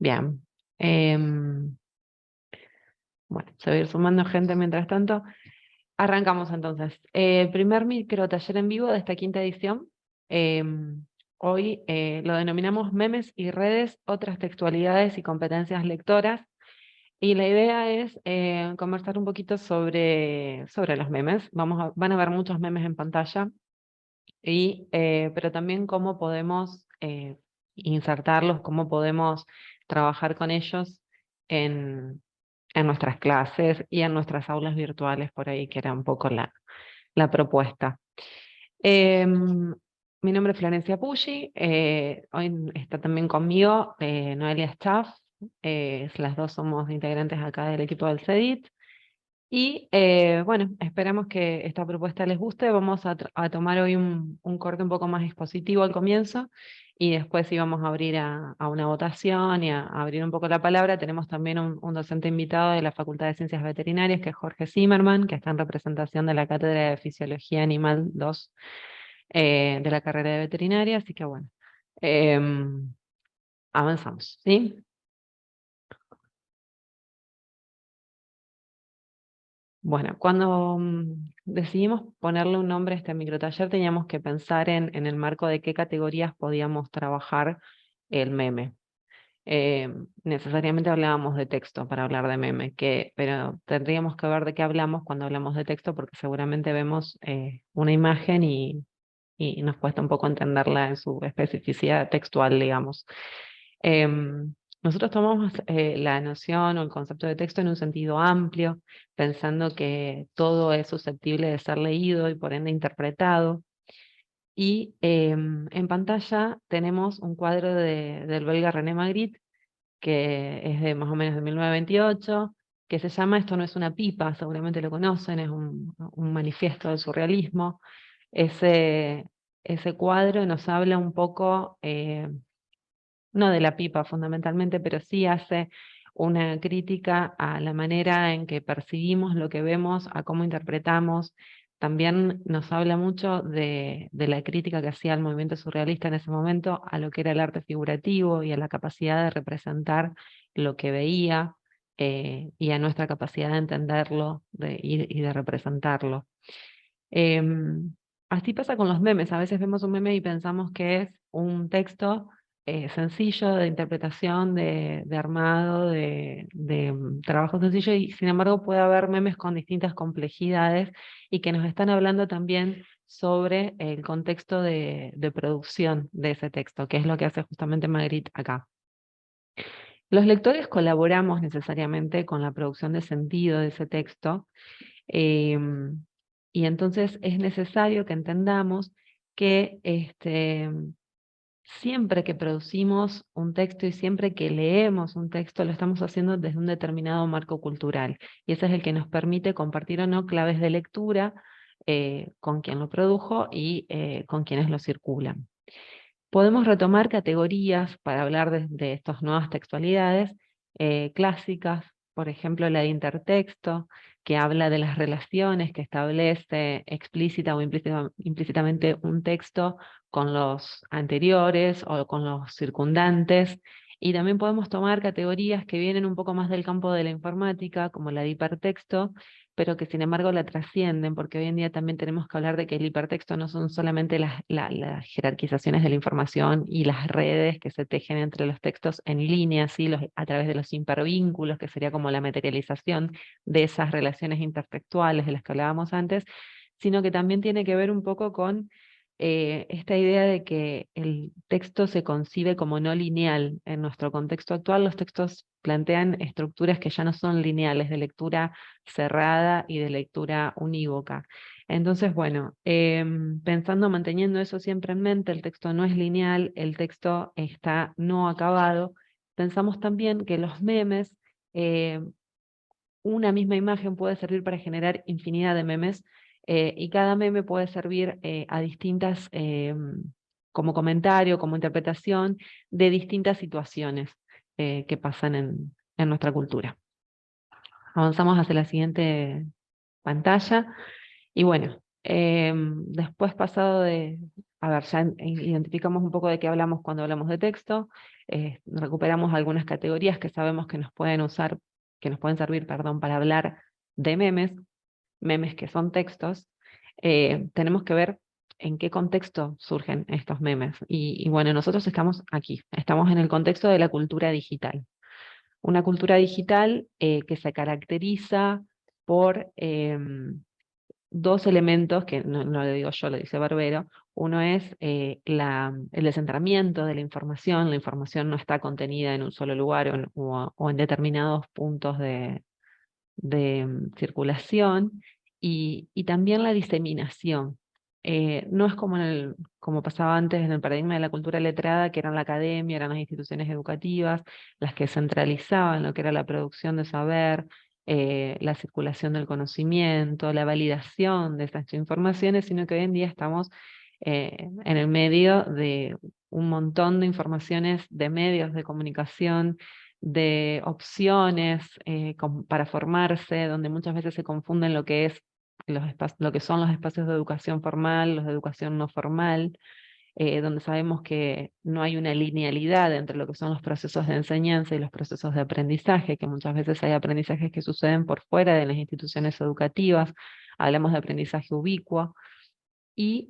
Bien. Bueno, se va a ir sumando gente mientras tanto. Arrancamos entonces. Primer micro taller en vivo de esta quinta edición. Hoy lo denominamos Memes y redes, otras textualidades y competencias lectoras. Y la idea es conversar un poquito sobre los memes. Van a ver muchos memes en pantalla, pero también cómo podemos insertarlos, cómo podemos trabajar con ellos en nuestras clases y en nuestras aulas virtuales, por ahí, que era un poco la propuesta. Mi nombre es Florencia Puggi, hoy está también conmigo Noelia Schaff, las dos somos integrantes acá del equipo del CEDIT, y bueno, esperamos que esta propuesta les guste. Vamos a tomar hoy un corte un poco más expositivo al comienzo, y después sí vamos a abrir a una votación y a abrir un poco la palabra. Tenemos también un docente invitado de la Facultad de Ciencias Veterinarias, que es Jorge Zimmerman, que está en representación de la Cátedra de Fisiología Animal 2 de la carrera de veterinaria, así que bueno, avanzamos, ¿sí? Bueno, cuando decidimos ponerle un nombre a este microtaller, teníamos que pensar en el marco de qué categorías podíamos trabajar el meme. Necesariamente hablábamos de texto para hablar de meme, pero tendríamos que ver de qué hablamos cuando hablamos de texto, porque seguramente vemos una imagen y nos cuesta un poco entenderla en su especificidad textual, digamos. Nosotros tomamos la noción o el concepto de texto en un sentido amplio, pensando que todo es susceptible de ser leído y por ende interpretado. Y en pantalla tenemos un cuadro del belga René Magritte, que es de más o menos de 1928, que se llama Esto no es una pipa, seguramente lo conocen, es un manifiesto del surrealismo. Ese, ese cuadro nos habla un poco no de la pipa fundamentalmente, pero sí hace una crítica a la manera en que percibimos lo que vemos, a cómo interpretamos. También nos habla mucho de la crítica que hacía el movimiento surrealista en ese momento a lo que era el arte figurativo y a la capacidad de representar lo que veía, y a nuestra capacidad de entenderlo y de representarlo. Así pasa con los memes. A veces vemos un meme y pensamos que es un texto sencillo de interpretación, de armado, de trabajo sencillo, y sin embargo puede haber memes con distintas complejidades y que nos están hablando también sobre el contexto de producción de ese texto, que es lo que hace justamente Magritte acá. Los lectores colaboramos necesariamente con la producción de sentido de ese texto. Em, y entonces es necesario que entendamos que siempre que producimos un texto y siempre que leemos un texto, lo estamos haciendo desde un determinado marco cultural. Y ese es el que nos permite compartir o no claves de lectura con quien lo produjo y con quienes lo circulan. Podemos retomar categorías para hablar de estas nuevas textualidades clásicas, por ejemplo la de intertexto, que habla de las relaciones que establece explícita o implícitamente un texto con los anteriores o con los circundantes. Y también podemos tomar categorías que vienen un poco más del campo de la informática, como la de hipertexto, pero que sin embargo la trascienden, porque hoy en día también tenemos que hablar de que el hipertexto no son solamente las jerarquizaciones de la información y las redes que se tejen entre los textos en línea, ¿sí? A través de los hipervínculos, que sería como la materialización de esas relaciones intertextuales de las que hablábamos antes, sino que también tiene que ver un poco con esta idea de que el texto se concibe como no lineal. En nuestro contexto actual, los textos plantean estructuras que ya no son lineales, de lectura cerrada y de lectura unívoca. Entonces, bueno, pensando, manteniendo eso siempre en mente, el texto no es lineal, el texto está no acabado. Pensamos también que los memes, una misma imagen puede servir para generar infinidad de memes, y cada meme puede servir a distintas, como comentario, como interpretación de distintas situaciones que pasan en nuestra cultura. Avanzamos hacia la siguiente pantalla. Y bueno, después pasado a ver, ya identificamos un poco de qué hablamos cuando hablamos de texto, recuperamos algunas categorías que sabemos que nos pueden servir, perdón, para hablar de memes que son textos. Tenemos que ver en qué contexto surgen estos memes. Y bueno, nosotros estamos aquí, estamos en el contexto de la cultura digital. Una cultura digital que se caracteriza por dos elementos, que no lo digo yo, lo dice Barbero. Uno es el descentramiento de la información no está contenida en un solo lugar o en determinados puntos de circulación, y también la diseminación. No es como pasaba antes en el paradigma de la cultura letrada, que eran la academia, eran las instituciones educativas, las que centralizaban lo que era la producción de saber, la circulación del conocimiento, la validación de estas informaciones, sino que hoy en día estamos en el medio de un montón de informaciones de medios de comunicación, de opciones para formarse, donde muchas veces se confunden lo que lo que son los espacios de educación formal, los de educación no formal, donde sabemos que no hay una linealidad entre lo que son los procesos de enseñanza y los procesos de aprendizaje, que muchas veces hay aprendizajes que suceden por fuera de las instituciones educativas. Hablamos de aprendizaje ubicuo, y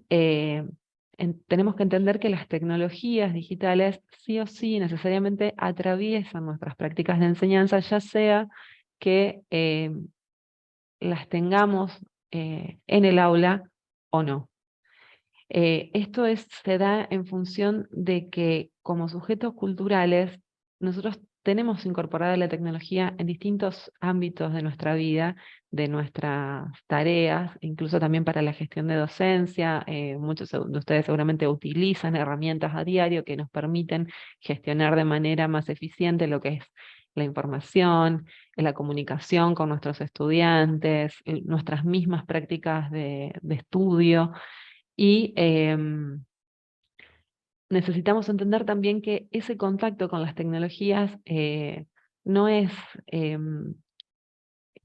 tenemos que entender que las tecnologías digitales sí o sí necesariamente atraviesan nuestras prácticas de enseñanza, ya sea que las tengamos en el aula o no. Esto se da en función de que como sujetos culturales nosotros tenemos incorporada la tecnología en distintos ámbitos de nuestra vida, de nuestras tareas, incluso también para la gestión de docencia. Muchos de ustedes seguramente utilizan herramientas a diario que nos permiten gestionar de manera más eficiente lo que es la información, la comunicación con nuestros estudiantes, nuestras mismas prácticas de estudio. Y necesitamos entender también que ese contacto con las tecnologías no es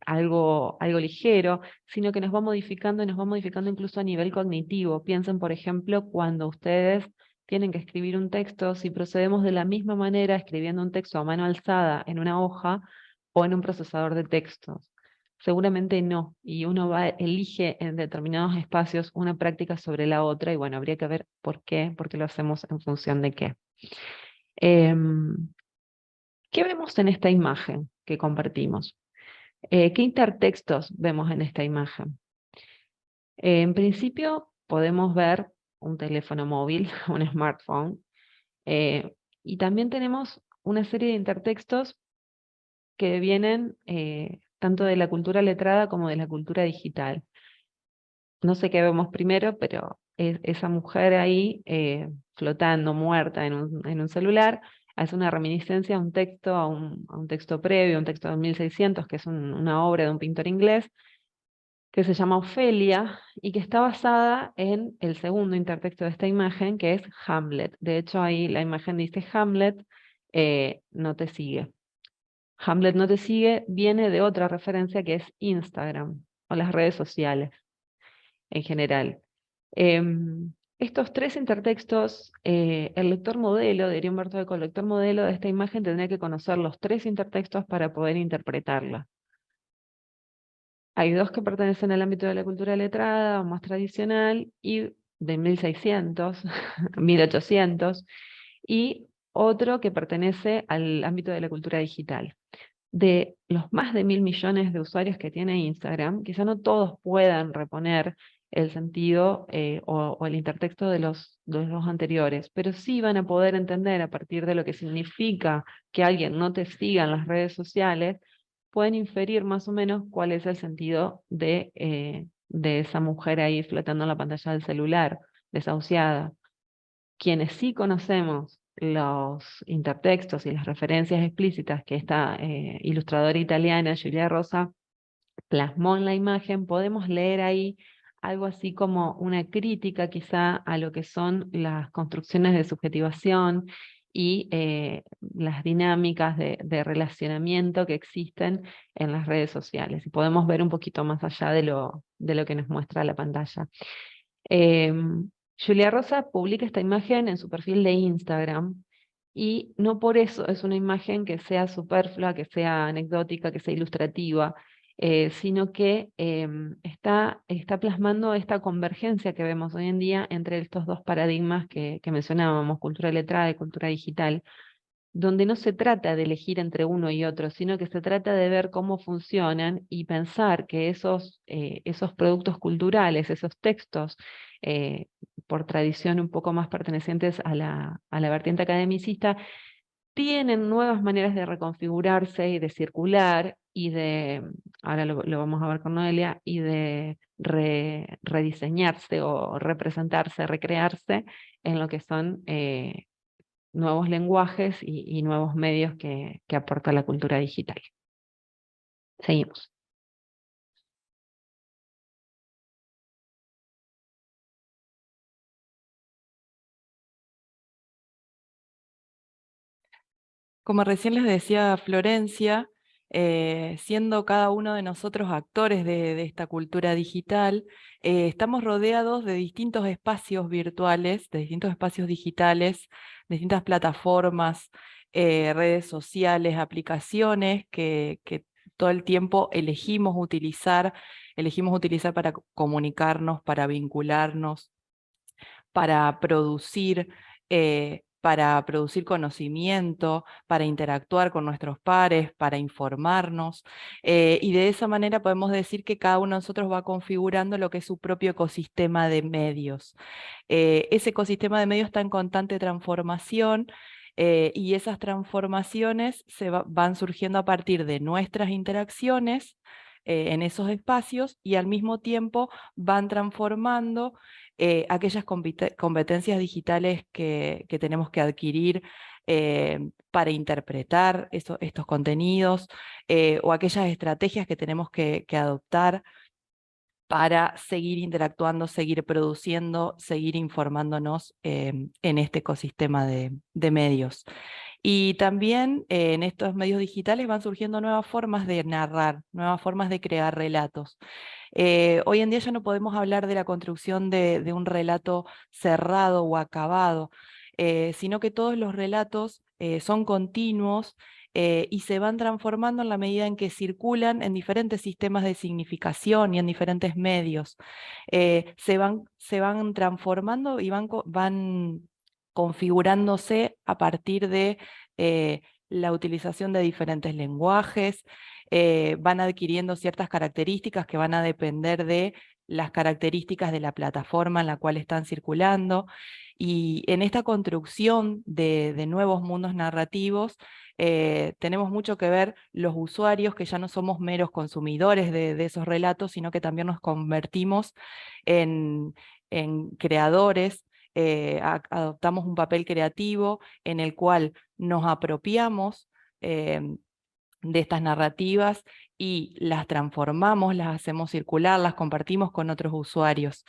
algo ligero, sino que nos va modificando y nos va modificando incluso a nivel cognitivo. Piensen, por ejemplo, cuando ustedes tienen que escribir un texto, si procedemos de la misma manera escribiendo un texto a mano alzada en una hoja o en un procesador de textos. Seguramente no, y uno elige en determinados espacios una práctica sobre la otra, y bueno, habría que ver por qué lo hacemos en función de qué. ¿Qué vemos en esta imagen que compartimos? ¿Qué intertextos vemos en esta imagen? En principio podemos ver un teléfono móvil, un smartphone, y también tenemos una serie de intertextos que vienen tanto de la cultura letrada como de la cultura digital. No sé qué vemos primero, pero esa mujer ahí flotando, muerta en un celular, hace una reminiscencia a un texto, a un texto previo, un texto de 1600, que es una obra de un pintor inglés, que se llama Ofelia, y que está basada en el segundo intertexto de esta imagen, que es Hamlet. De hecho, ahí la imagen dice Hamlet no te sigue. Hamlet no te sigue viene de otra referencia que es Instagram, o las redes sociales en general. Estos tres intertextos, el lector modelo, diría Humberto Eco, el lector modelo de esta imagen tendría que conocer los tres intertextos para poder interpretarla. Hay dos que pertenecen al ámbito de la cultura letrada o más tradicional, y de 1600, 1800, y otro que pertenece al ámbito de la cultura digital. De los más de 1.000 millones de usuarios que tiene Instagram, quizá no todos puedan reponer el sentido o el intertexto de los dos anteriores, pero sí van a poder entender a partir de lo que significa que alguien no te siga en las redes sociales, pueden inferir más o menos cuál es el sentido de esa mujer ahí flotando en la pantalla del celular, desahuciada. Quienes sí conocemos los intertextos y las referencias explícitas que esta ilustradora italiana, Giulia Rosa, plasmó en la imagen, podemos leer ahí algo así como una crítica quizá a lo que son las construcciones de subjetivación y las dinámicas de relacionamiento que existen en las redes sociales. Y podemos ver un poquito más allá de lo que nos muestra la pantalla. Julia Rosa publica esta imagen en su perfil de Instagram y no por eso es una imagen que sea superflua, que sea anecdótica, que sea ilustrativa, sino que está plasmando esta convergencia que vemos hoy en día entre estos dos paradigmas que mencionábamos, cultura letrada y cultura digital, donde no se trata de elegir entre uno y otro, sino que se trata de ver cómo funcionan y pensar que esos productos culturales, esos textos, eh, por tradición un poco más pertenecientes a la vertiente academicista, tienen nuevas maneras de reconfigurarse y de circular y de, ahora lo vamos a ver con Noelia, y de rediseñarse o representarse, recrearse en lo que son nuevos lenguajes y nuevos medios que aporta la cultura digital. Seguimos. Como recién les decía Florencia, siendo cada uno de nosotros actores de esta cultura digital, estamos rodeados de distintos espacios virtuales, de distintos espacios digitales, distintas plataformas, redes sociales, aplicaciones que todo el tiempo elegimos utilizar para comunicarnos, para vincularnos, para producir conocimiento, para interactuar con nuestros pares, para informarnos, y de esa manera podemos decir que cada uno de nosotros va configurando lo que es su propio ecosistema de medios. Ese ecosistema de medios está en constante transformación, y esas transformaciones van surgiendo a partir de nuestras interacciones en esos espacios, y al mismo tiempo van transformando aquellas competencias digitales que tenemos que adquirir para interpretar estos contenidos, o aquellas estrategias que tenemos que adoptar para seguir interactuando, seguir produciendo, seguir informándonos en este ecosistema de medios. Y también en estos medios digitales van surgiendo nuevas formas de narrar, nuevas formas de crear relatos. Hoy en día ya no podemos hablar de la construcción de un relato cerrado o acabado, sino que todos los relatos son continuos, y se van transformando en la medida en que circulan en diferentes sistemas de significación y en diferentes medios. Se van transformando y van configurándose a partir de la utilización de diferentes lenguajes, van adquiriendo ciertas características que van a depender de las características de la plataforma en la cual están circulando. Y en esta construcción de nuevos mundos narrativos, tenemos mucho que ver los usuarios, que ya no somos meros consumidores de esos relatos, sino que también nos convertimos en, en creadores, adoptamos un papel creativo en el cual nos apropiamos de estas narrativas y las transformamos, las hacemos circular, las compartimos con otros usuarios.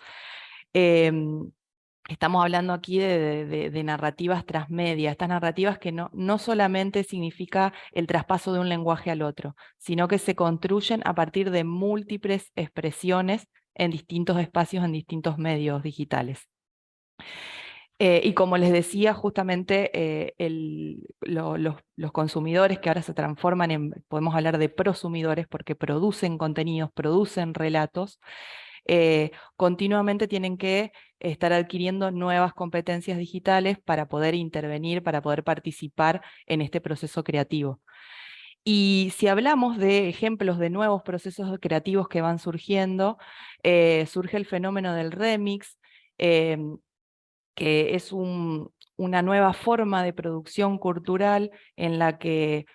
Em, Estamos hablando aquí de narrativas transmedia, estas narrativas que no solamente significa el traspaso de un lenguaje al otro, sino que se construyen a partir de múltiples expresiones en distintos espacios, en distintos medios digitales. Y como les decía, justamente los consumidores que ahora se transforman podemos hablar de prosumidores porque producen contenidos, producen relatos, continuamente tienen que estar adquiriendo nuevas competencias digitales para poder intervenir, para poder participar en este proceso creativo. Y si hablamos de ejemplos de nuevos procesos creativos que van surgiendo, surge el fenómeno del remix, que es una nueva forma de producción cultural en la que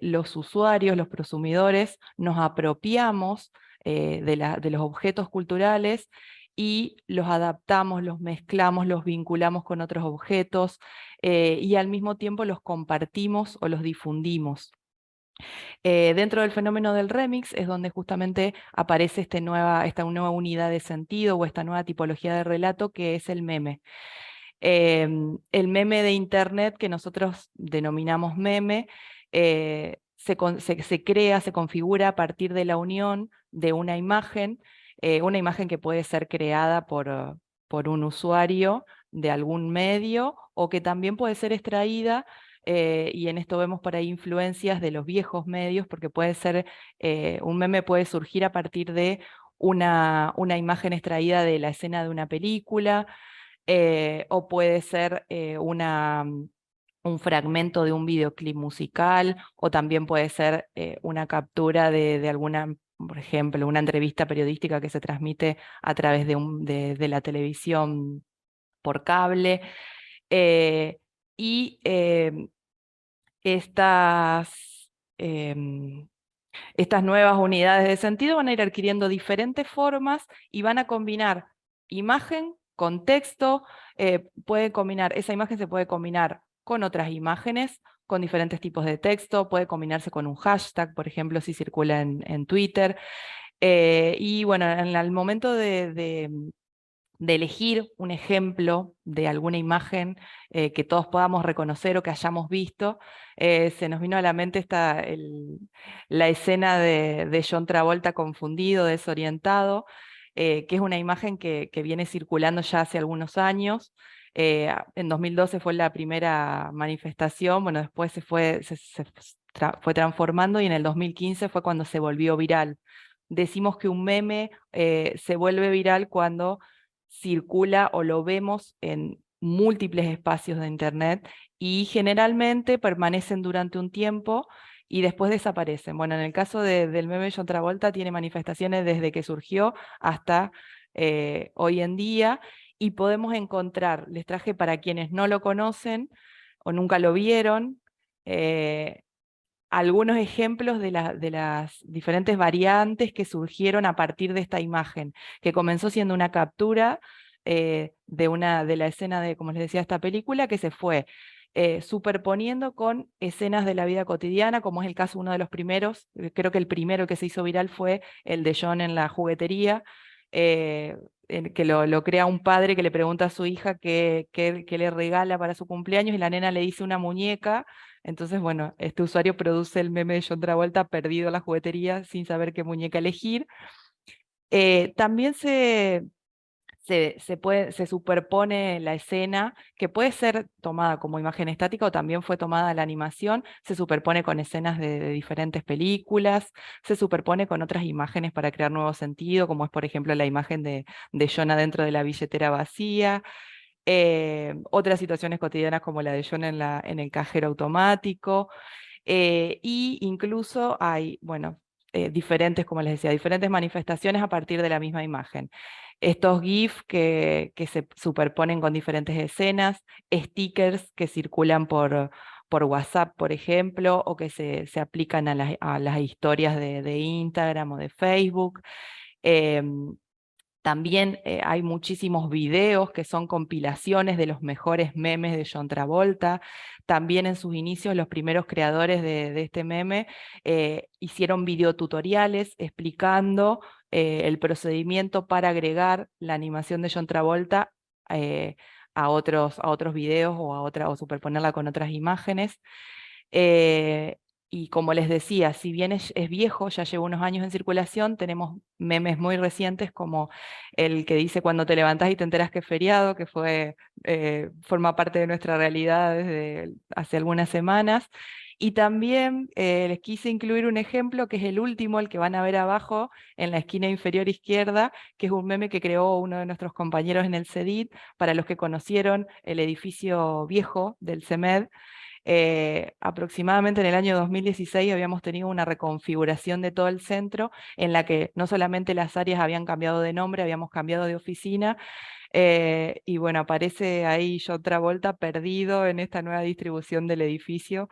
los usuarios, los prosumidores, nos apropiamos de los objetos culturales y los adaptamos, los mezclamos, los vinculamos con otros objetos, y al mismo tiempo los compartimos o los difundimos. Dentro del fenómeno del remix es donde justamente aparece esta nueva unidad de sentido o esta nueva tipología de relato que es el meme. El meme de internet que nosotros denominamos meme, se crea, se configura a partir de la unión de una imagen que puede ser creada por un usuario de algún medio, o que también puede ser extraída, y en esto vemos por ahí influencias de los viejos medios, porque puede ser, un meme puede surgir a partir de una imagen extraída de la escena de una película, o puede ser un fragmento de un videoclip musical, o también puede ser una captura de alguna, por ejemplo, una entrevista periodística que se transmite a través de la televisión por cable. eh, y estas, em, estas nuevas unidades de sentido van a ir adquiriendo diferentes formas y van a combinar imagen con texto. Esa imagen se puede combinar con otras imágenes, con diferentes tipos de texto, puede combinarse con un hashtag, por ejemplo, si circula en Twitter. Y bueno, al momento de elegir un ejemplo de alguna imagen que todos podamos reconocer o que hayamos visto, se nos vino a la mente la escena de John Travolta confundido, desorientado, que es una imagen que viene circulando ya hace algunos años. En 2012 fue la primera manifestación, bueno, después fue transformando, y en el 2015 fue cuando se volvió viral. Decimos que un meme se vuelve viral cuando circula o lo vemos en múltiples espacios de Internet, y generalmente permanecen durante un tiempo y después desaparecen. Bueno, en el caso del meme John Travolta tiene manifestaciones desde que surgió hasta hoy en día, y podemos encontrar, les traje para quienes no lo conocen o nunca lo vieron, algunos ejemplos de las diferentes variantes que surgieron a partir de esta imagen, que comenzó siendo una captura de la escena de, como les decía, esta película, que se fue superponiendo con escenas de la vida cotidiana, como es el caso, uno de los primeros, creo que el primero que se hizo viral fue el de John en la juguetería, que lo crea un padre que le pregunta a su hija qué le regala para su cumpleaños, y la nena le dice una muñeca. Entonces, bueno, este usuario produce el meme de John Travolta perdido en la juguetería sin saber qué muñeca elegir. También se superpone la escena, que puede ser tomada como imagen estática o también fue tomada la animación, se superpone con escenas de diferentes películas, se superpone con otras imágenes para crear nuevo sentido, como es por ejemplo la imagen de John adentro de la billetera vacía. Otras situaciones cotidianas como la de John en el cajero automático, y incluso hay, bueno, diferentes, como les decía, diferentes manifestaciones a partir de la misma imagen. Estos GIF que se superponen con diferentes escenas, stickers que circulan por WhatsApp, por ejemplo, o que se aplican a las historias de Instagram o de Facebook. Em, También hay muchísimos videos que son compilaciones de los mejores memes de John Travolta. También en sus inicios los primeros creadores de este meme hicieron videotutoriales explicando el procedimiento para agregar la animación de John Travolta eh, a otros videos, o superponerla con otras imágenes. Eh, y como les decía, si bien es viejo, ya lleva unos años en circulación, tenemos memes muy recientes como el que dice cuando te levantás y te enteras que es feriado, que forma parte de nuestra realidad desde hace algunas semanas. Y también les quise incluir un ejemplo que es el último, el que van a ver abajo en la esquina inferior izquierda, que es un meme que creó uno de nuestros compañeros en el CEDIT, para los que conocieron el edificio viejo del CEMED. Aproximadamente en el año 2016 habíamos tenido una reconfiguración de todo el centro, en la que no solamente las áreas habían cambiado de nombre, habíamos cambiado de oficina, y bueno, aparece ahí John Travolta perdido en esta nueva distribución del edificio,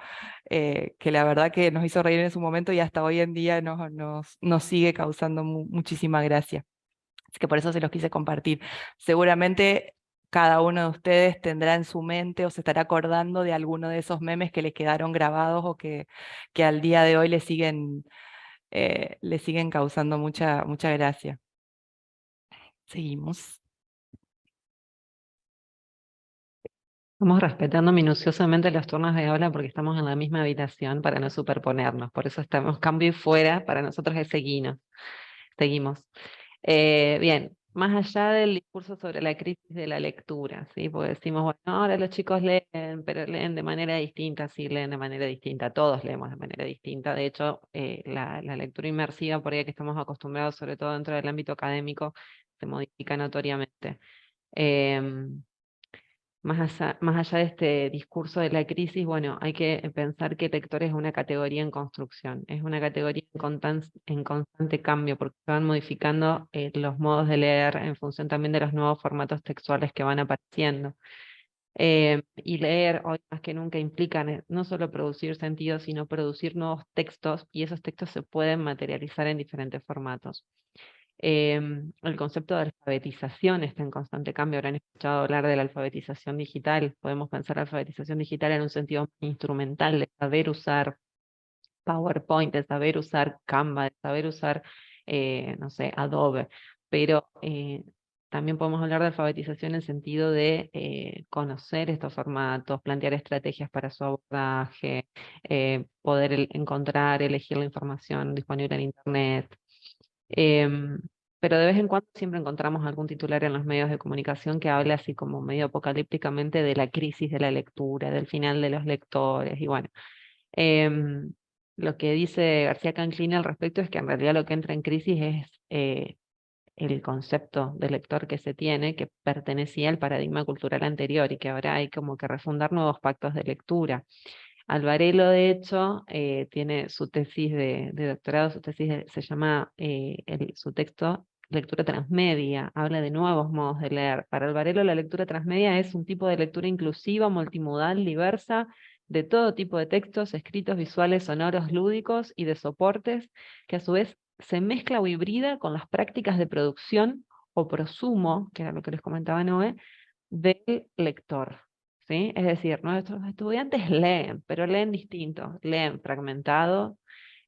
que la verdad que nos hizo reír en su momento y hasta hoy en día nos sigue causando muchísima gracia. Así que por eso se los quise compartir. Seguramente cada uno de ustedes tendrá en su mente o se estará acordando de alguno de esos memes que les quedaron grabados, o que al día de hoy le siguen causando mucha gracia. Seguimos. Estamos respetando minuciosamente los turnos de habla porque estamos en la misma habitación para no superponernos. Por eso estamos cambio y fuera, para nosotros es seguinos. Seguimos. Bien, más allá del discurso sobre la crisis de la lectura, ¿sí? Porque decimos, bueno, ahora los chicos leen, pero leen de manera distinta, sí, leen de manera distinta, todos leemos de manera distinta. De hecho, la lectura inmersiva, por ahí que estamos acostumbrados, sobre todo dentro del ámbito académico, se modifica notoriamente. Em, más allá de este discurso de la crisis, bueno, hay que pensar que el lector es una categoría en construcción, es una categoría en constante cambio, porque se van modificando los modos de leer en función también de los nuevos formatos textuales que van apareciendo. Y leer hoy más que nunca implica no solo producir sentido, sino producir nuevos textos, y esos textos se pueden materializar en diferentes formatos. El concepto de alfabetización está en constante cambio. Habrán escuchado hablar de la alfabetización digital. Podemos pensar la alfabetización digital en un sentido instrumental, de saber usar PowerPoint, de saber usar Canva, de saber usar, no sé, Adobe. Pero también podemos hablar de alfabetización en el sentido de conocer estos formatos, plantear estrategias para su abordaje, poder encontrar, elegir la información disponible en Internet. Em, pero de vez en cuando siempre encontramos algún titular en los medios de comunicación que habla así como medio apocalípticamente de la crisis de la lectura, del final de los lectores. Y bueno, em, lo que dice García Canclini al respecto es que en realidad lo que entra en crisis es el concepto de lector que se tiene, que pertenecía al paradigma cultural anterior y que ahora hay como que refundar nuevos pactos de lectura. Alvarelo, de hecho, tiene su tesis de doctorado, su tesis se llama, su texto, Lectura Transmedia, habla de nuevos modos de leer. Para Alvarelo, la lectura transmedia es un tipo de lectura inclusiva, multimodal, diversa, de todo tipo de textos, escritos, visuales, sonoros, lúdicos y de soportes, que a su vez se mezcla o hibrida con las prácticas de producción o prosumo, que era lo que les comentaba Noé, del lector. ¿Sí? Es decir, nuestros estudiantes leen, pero leen distinto, leen fragmentado,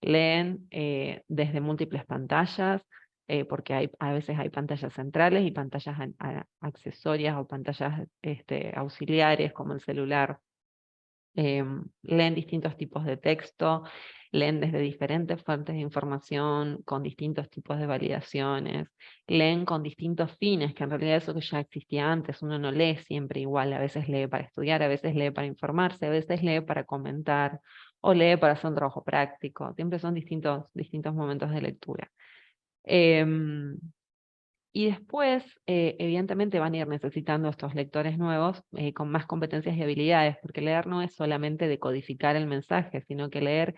leen desde múltiples pantallas, porque a veces hay pantallas centrales y pantallas accesorias o pantallas auxiliares como el celular. Leen distintos tipos de texto, leen desde diferentes fuentes de información, con distintos tipos de validaciones, leen con distintos fines, que en realidad eso que ya existía antes, uno no lee siempre igual, a veces lee para estudiar, a veces lee para informarse, a veces lee para comentar, o lee para hacer un trabajo práctico, siempre son distintos momentos de lectura. Em, y después, evidentemente, van a ir necesitando estos lectores nuevos con más competencias y habilidades, porque leer no es solamente decodificar el mensaje, sino que leer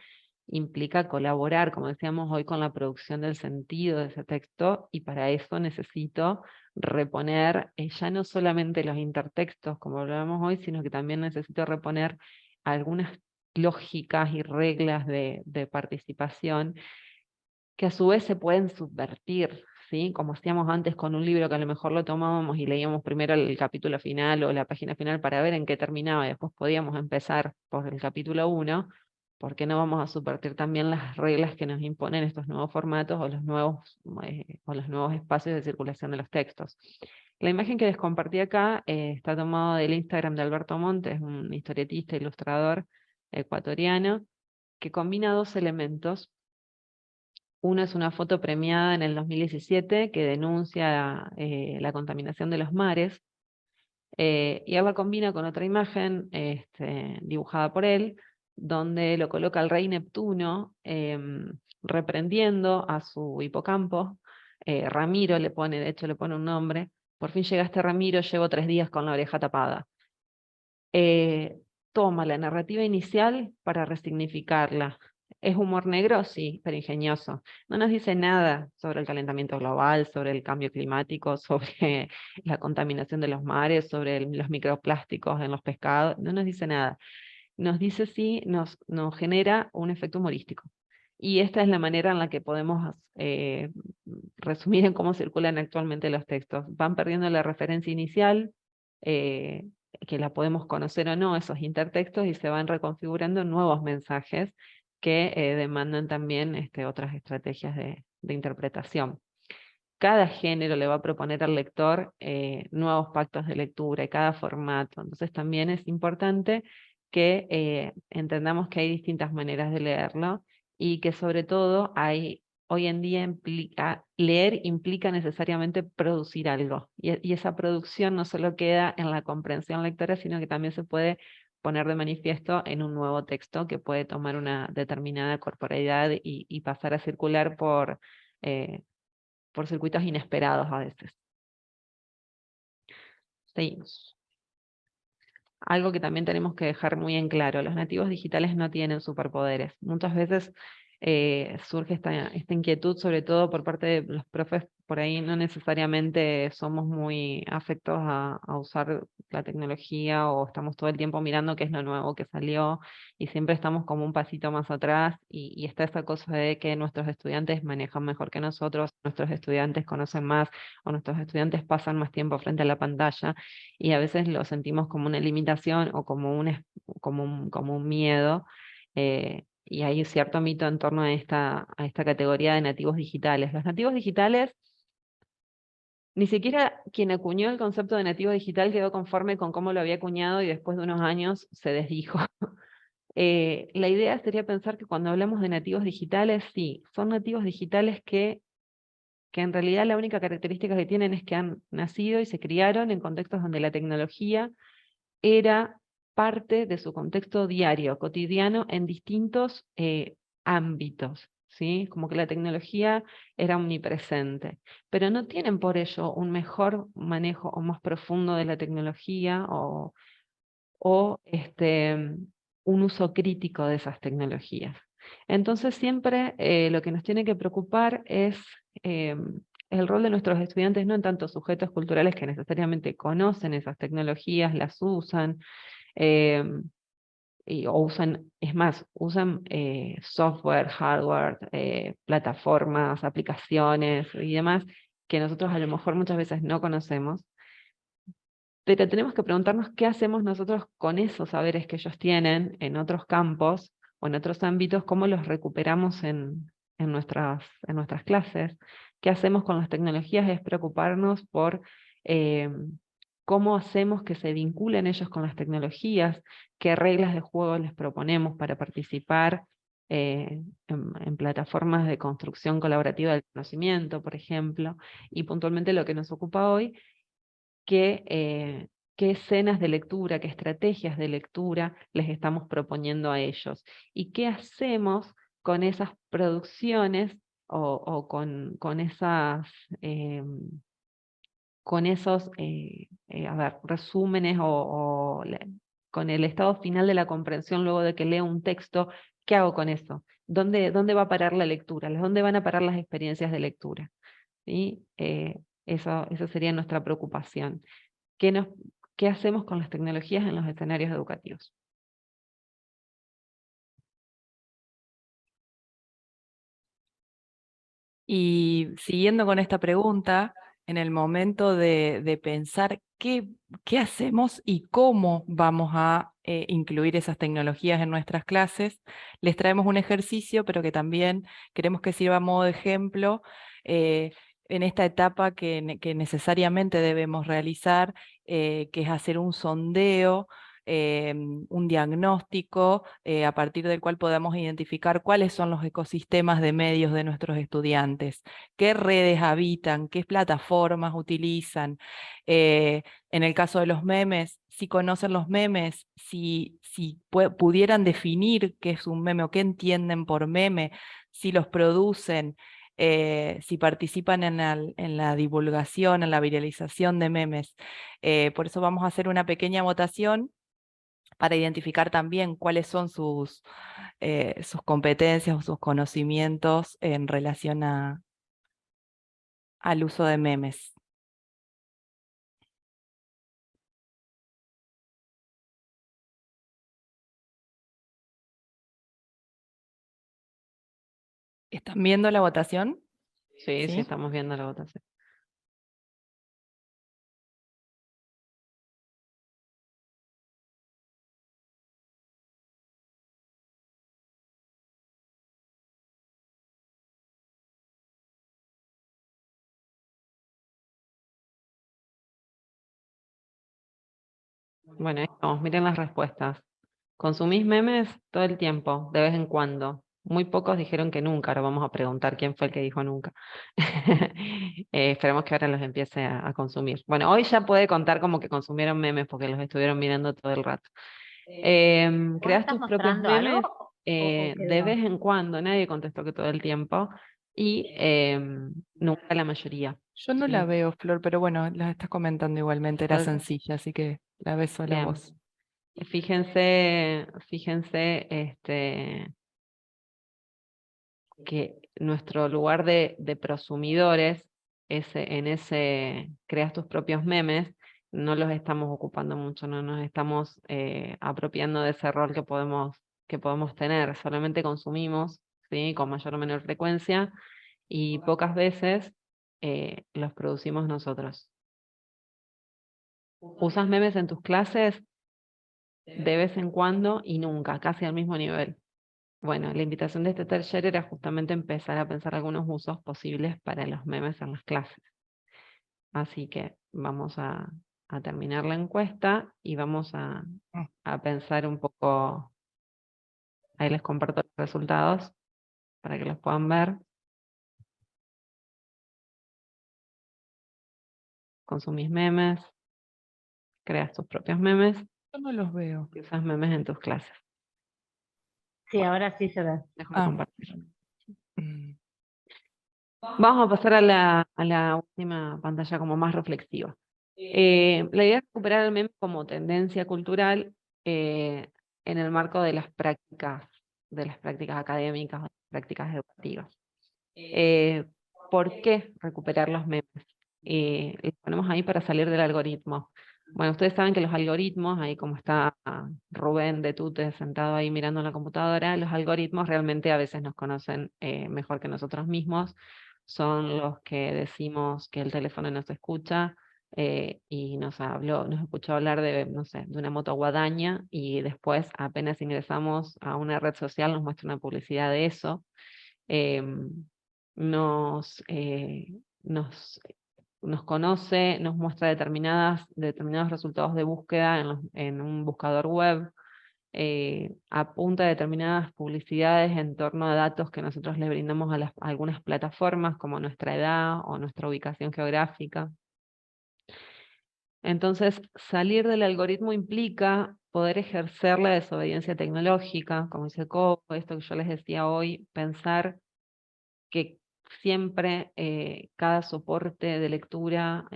implica colaborar, como decíamos hoy, con la producción del sentido de ese texto, y para eso necesito reponer ya no solamente los intertextos, como hablábamos hoy, sino que también necesito reponer algunas lógicas y reglas de participación que a su vez se pueden subvertir, ¿sí? Como hacíamos antes con un libro que a lo mejor lo tomábamos y leíamos primero el capítulo final o la página final para ver en qué terminaba y después podíamos empezar por el capítulo 1, ¿por qué no vamos a subvertir también las reglas que nos imponen estos nuevos formatos o los nuevos espacios de circulación de los textos? La imagen que les compartí acá está tomada del Instagram de Alberto Montes, un historietista, ilustrador ecuatoriano, que combina dos elementos. Uno es una foto premiada en el 2017 que denuncia la contaminación de los mares, y él la combina con otra imagen dibujada por él, donde lo coloca al rey Neptuno reprendiendo a su hipocampo. Ramiro le pone, de hecho le pone un nombre. Por fin llegaste, Ramiro, llevo 3 días con la oreja tapada. eh, Toma la narrativa inicial para resignificarla. ¿Es humor negro? Sí, pero ingenioso. No nos dice nada sobre el calentamiento global, sobre el cambio climático, sobre la contaminación de los mares, sobre los microplásticos en los pescados. No nos dice nada. Nos dice sí, nos genera un efecto humorístico. Y esta es la manera en la que podemos resumir en cómo circulan actualmente los textos. Van perdiendo la referencia inicial, eh, que la podemos conocer o no, esos intertextos, y se van reconfigurando nuevos mensajes que demandan también otras estrategias de interpretación. Cada género le va a proponer al lector nuevos pactos de lectura y cada formato. Entonces también es importante que entendamos que hay distintas maneras de leerlo y que sobre todo hay hoy en día leer implica necesariamente producir algo. Y esa producción no solo queda en la comprensión lectora, sino que también se puede poner de manifiesto en un nuevo texto que puede tomar una determinada corporeidad y pasar a circular por circuitos inesperados a veces. Seguimos. Algo que también tenemos que dejar muy en claro, los nativos digitales no tienen superpoderes. Muchas veces surge esta inquietud, sobre todo por parte de los profes, por ahí no necesariamente somos muy afectos a usar la tecnología o estamos todo el tiempo mirando qué es lo nuevo que salió y siempre estamos como un pasito más atrás y está esa cosa de que nuestros estudiantes manejan mejor que nosotros, nuestros estudiantes conocen más o nuestros estudiantes pasan más tiempo frente a la pantalla y a veces lo sentimos como una limitación o como un miedo, y hay cierto mito en torno a esta categoría de nativos digitales. Los nativos digitales, ni siquiera quien acuñó el concepto de nativo digital quedó conforme con cómo lo había acuñado y después de unos años se desdijo. La idea sería pensar que cuando hablamos de nativos digitales, sí, son nativos digitales que en realidad la única característica que tienen es que han nacido y se criaron en contextos donde la tecnología era parte de su contexto diario, cotidiano, en distintos ámbitos, ¿sí? Como que la tecnología era omnipresente, pero no tienen por ello un mejor manejo o más profundo de la tecnología o un uso crítico de esas tecnologías. Entonces siempre lo que nos tiene que preocupar es el rol de nuestros estudiantes, no en tanto sujetos culturales que necesariamente conocen esas tecnologías, las usan, eh, o usan, es más, usan software, hardware, plataformas, aplicaciones y demás que nosotros a lo mejor muchas veces no conocemos, pero tenemos que preguntarnos qué hacemos nosotros con esos saberes que ellos tienen en otros campos o en otros ámbitos, cómo los recuperamos en nuestras clases, qué hacemos con las tecnologías, es preocuparnos por eh, cómo hacemos que se vinculen ellos con las tecnologías, qué reglas de juego les proponemos para participar en plataformas de construcción colaborativa del conocimiento, por ejemplo, y puntualmente lo que nos ocupa hoy qué escenas de lectura, qué estrategias de lectura les estamos proponiendo a ellos y qué hacemos con esas producciones o con esas, con esos a ver, resúmenes con el estado final de la comprensión luego de que leo un texto. ¿Qué hago con eso? ¿Dónde va a parar la lectura? ¿Dónde van a parar las experiencias de lectura? ¿Sí? Eso sería nuestra preocupación. ¿Qué, nos, ¿Qué hacemos con las tecnologías en los escenarios educativos? Y siguiendo con esta pregunta, en el momento de pensar qué hacemos y cómo vamos a incluir esas tecnologías en nuestras clases, les traemos un ejercicio, pero que también queremos que sirva a modo de ejemplo en esta etapa que necesariamente debemos realizar, que es hacer un sondeo, un diagnóstico a partir del cual podamos identificar cuáles son los ecosistemas de medios de nuestros estudiantes, qué redes habitan, qué plataformas utilizan. En el caso de los memes, si conocen los memes, si pudieran definir qué es un meme o qué entienden por meme, si los producen, si participan en la divulgación, en la viralización de memes. Por eso vamos a hacer una pequeña votación para identificar también cuáles son sus competencias o sus conocimientos en relación al uso de memes. ¿Están viendo la votación? Sí, sí, ¿Sí? estamos viendo la votación. Bueno, ahí estamos, miren las respuestas. ¿Consumís memes todo el tiempo, de vez en cuando? Muy pocos dijeron que nunca, ahora vamos a preguntar quién fue el que dijo nunca. Esperemos que ahora los empiece a consumir. Bueno, hoy ya puede contar como que consumieron memes porque los estuvieron mirando todo el rato. ¿Vos ¿Creas estás tus propios mostrando algo memes? o De quedó? vez en cuando, nadie contestó que todo el tiempo, y nunca la mayoría. Yo no la ¿Sí? veo, Flor, pero bueno, la estás comentando igualmente, era Pues, sencilla, así que la ves sola bien. vos. Fíjense, que nuestro lugar de prosumidores, en ese creas tus propios memes, no los estamos ocupando mucho, no nos estamos apropiando de ese rol que podemos tener, solamente consumimos, ¿sí? Con mayor o menor frecuencia, y pocas veces los producimos nosotros. ¿Usas memes en tus clases? De vez en cuando y nunca, casi al mismo nivel. Bueno, la invitación de este taller era justamente empezar a pensar algunos usos posibles para los memes en las clases. Así que vamos a terminar la encuesta y vamos Mm. a pensar un poco. Ahí les comparto los resultados para que los puedan ver. Consumís memes, creas tus propios memes Yo no los veo. y usas memes en tus clases. Sí, ahora sí se ve. Dejo de Ah, compartir. mm, Vamos a pasar a la última pantalla como más reflexiva. La idea es recuperar el meme como tendencia cultural en el marco de las prácticas académicas, o prácticas educativas. ¿Por qué recuperar los memes? Los ponemos ahí para salir del algoritmo. Bueno, ustedes saben que los algoritmos, ahí como está Rubén de Tute sentado ahí mirando en la computadora, los algoritmos realmente a veces nos conocen mejor que nosotros mismos. Son los que decimos que el teléfono nos escucha y nos escuchó hablar de, no sé, de una moto guadaña, y después apenas ingresamos a una red social nos muestra una publicidad de eso. Nos, nos conoce, nos muestra determinados resultados de búsqueda en un buscador web, apunta a determinadas publicidades en torno a datos que nosotros le brindamos a algunas plataformas, como nuestra edad o nuestra ubicación geográfica. Entonces, salir del algoritmo implica poder ejercer la desobediencia tecnológica, como dice Coco, esto que yo les decía hoy, pensar que siempre cada soporte de lectura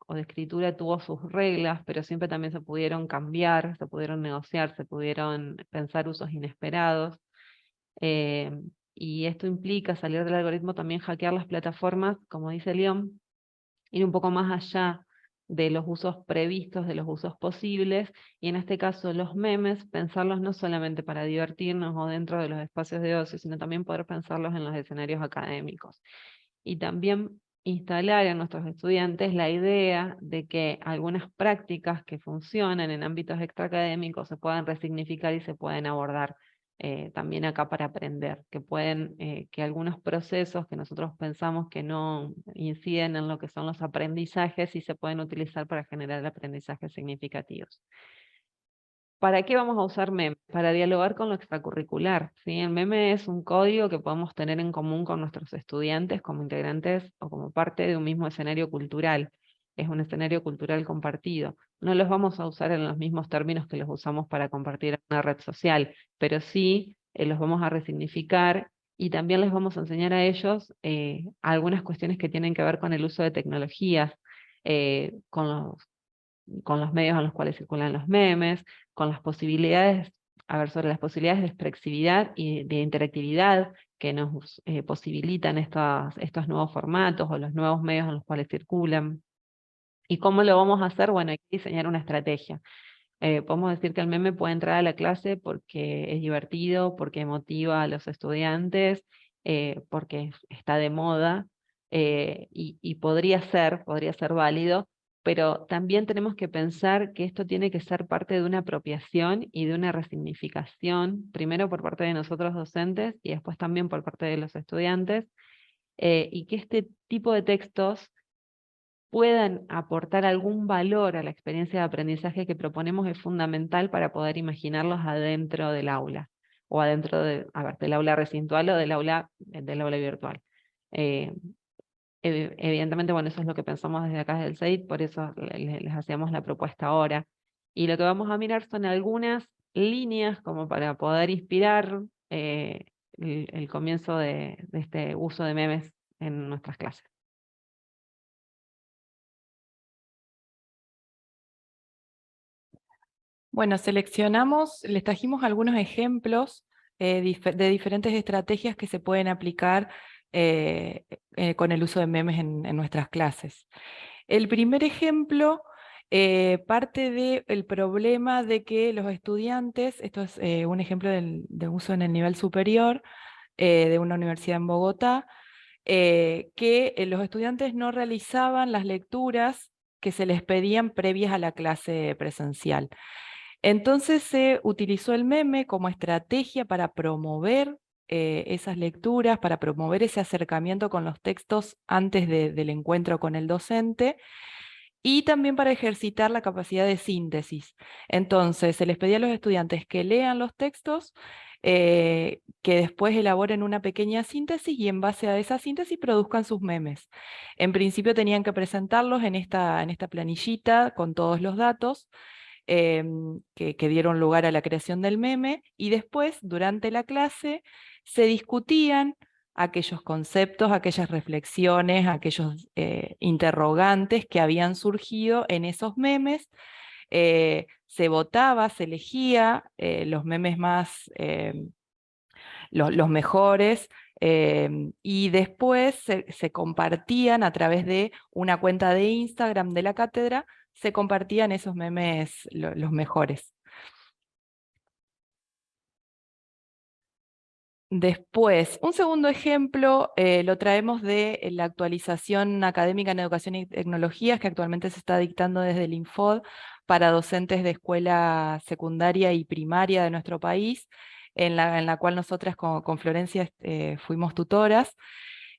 o de escritura tuvo sus reglas, pero siempre también se pudieron cambiar, se pudieron negociar, se pudieron pensar usos inesperados. eh, y esto implica salir del algoritmo, también hackear las plataformas, como dice León, ir un poco más allá de los usos previstos, de los usos posibles, y en este caso los memes, pensarlos no solamente para divertirnos o dentro de los espacios de ocio, sino también poder pensarlos en los escenarios académicos. Y también instalar en nuestros estudiantes la idea de que algunas prácticas que funcionan en ámbitos extraacadémicos se puedan resignificar y se pueden abordar también acá para aprender, que algunos procesos que nosotros pensamos que no inciden en lo que son los aprendizajes sí se pueden utilizar para generar aprendizajes significativos. ¿Para qué vamos a usar memes? Para dialogar con lo extracurricular, ¿sí? El meme es un código que podemos tener en común con nuestros estudiantes como integrantes o como parte de un mismo escenario cultural. Es un escenario cultural compartido. No los vamos a usar en los mismos términos que los usamos para compartir en una red social, pero sí los vamos a resignificar, y también les vamos a enseñar a ellos algunas cuestiones que tienen que ver con el uso de tecnologías, con los medios a los cuales circulan los memes, con las posibilidades, sobre las posibilidades de expresividad y de interactividad que nos posibilitan estos nuevos formatos o los nuevos medios en los cuales circulan. ¿Y cómo lo vamos a hacer? Bueno, hay que diseñar una estrategia. Podemos decir que el meme puede entrar a la clase porque es divertido, porque motiva a los estudiantes, porque está de moda, y podría ser válido, pero también tenemos que pensar que esto tiene que ser parte de una apropiación y de una resignificación, primero por parte de nosotros docentes y después también por parte de los estudiantes, y que este tipo de textos puedan aportar algún valor a la experiencia de aprendizaje que proponemos es fundamental para poder imaginarlos adentro del aula. o adentro del aula recintual o del aula virtual. Evidentemente, bueno, eso es lo que pensamos desde acá del CEIT, por eso les hacíamos la propuesta ahora. Y lo que vamos a mirar son algunas líneas como para poder inspirar el comienzo de este uso de memes en nuestras clases. Bueno, les trajimos algunos ejemplos de diferentes estrategias que se pueden aplicar con el uso de memes en nuestras clases. El primer ejemplo parte del problema de que los estudiantes, esto es un ejemplo de uso en el nivel superior de una universidad en Bogotá, que los estudiantes no realizaban las lecturas que se les pedían previas a la clase presencial. Entonces se utilizó el meme como estrategia para promover esas lecturas, para promover ese acercamiento con los textos antes del encuentro con el docente, y también para ejercitar la capacidad de síntesis. Entonces se les pedía a los estudiantes que lean los textos, que después elaboren una pequeña síntesis y en base a esa síntesis produzcan sus memes. En principio tenían que presentarlos en esta planillita con todos los datos, que dieron lugar a la creación del meme, y después, durante la clase, se discutían aquellos conceptos, aquellas reflexiones, aquellos interrogantes que habían surgido en esos memes. Se votaba, se elegía los memes más, los mejores, y después se compartían a través de una cuenta de Instagram de la cátedra, se compartían esos memes, los mejores. Después, un segundo ejemplo lo traemos de la actualización académica en educación y tecnologías que actualmente se está dictando desde el Infod para docentes de escuela secundaria y primaria de nuestro país, en la cual nosotras con Florencia fuimos tutoras.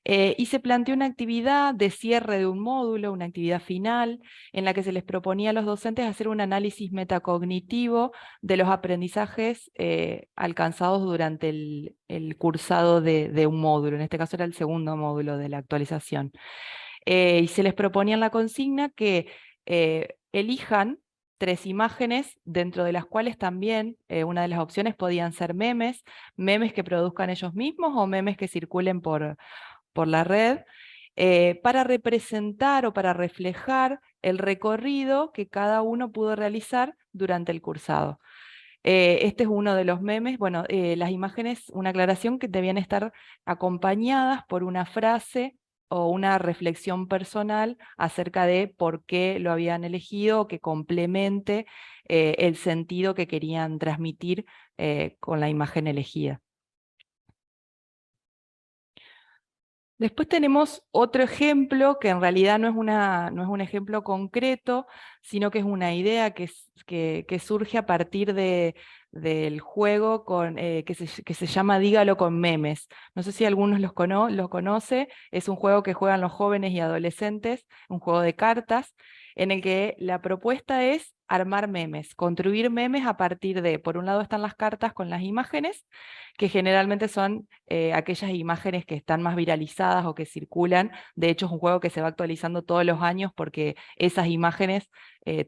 Y se planteó una actividad de cierre de un módulo, una actividad final, en la que se les proponía a los docentes hacer un análisis metacognitivo de los aprendizajes alcanzados durante el cursado de un módulo. En este caso era el segundo módulo de la actualización. Y se les proponía en la consigna que elijan 3 imágenes, dentro de las cuales también una de las opciones podían ser memes que produzcan ellos mismos o memes que circulen por la red, para representar o para reflejar el recorrido que cada uno pudo realizar durante el cursado. Este es uno de los memes. Bueno, las imágenes, una aclaración, que debían estar acompañadas por una frase o una reflexión personal acerca de por qué lo habían elegido, que complemente el sentido que querían transmitir con la imagen elegida. Después tenemos otro ejemplo que en realidad no es un ejemplo concreto, sino que es una idea que surge a partir del juego que se llama Dígalo con memes. No sé si algunos los conoce, es un juego que juegan los jóvenes y adolescentes, un juego de cartas, en el que la propuesta es armar memes, construir memes a partir de, por un lado están las cartas con las imágenes, que generalmente son aquellas imágenes que están más viralizadas o que circulan. De hecho, es un juego que se va actualizando todos los años porque esas imágenes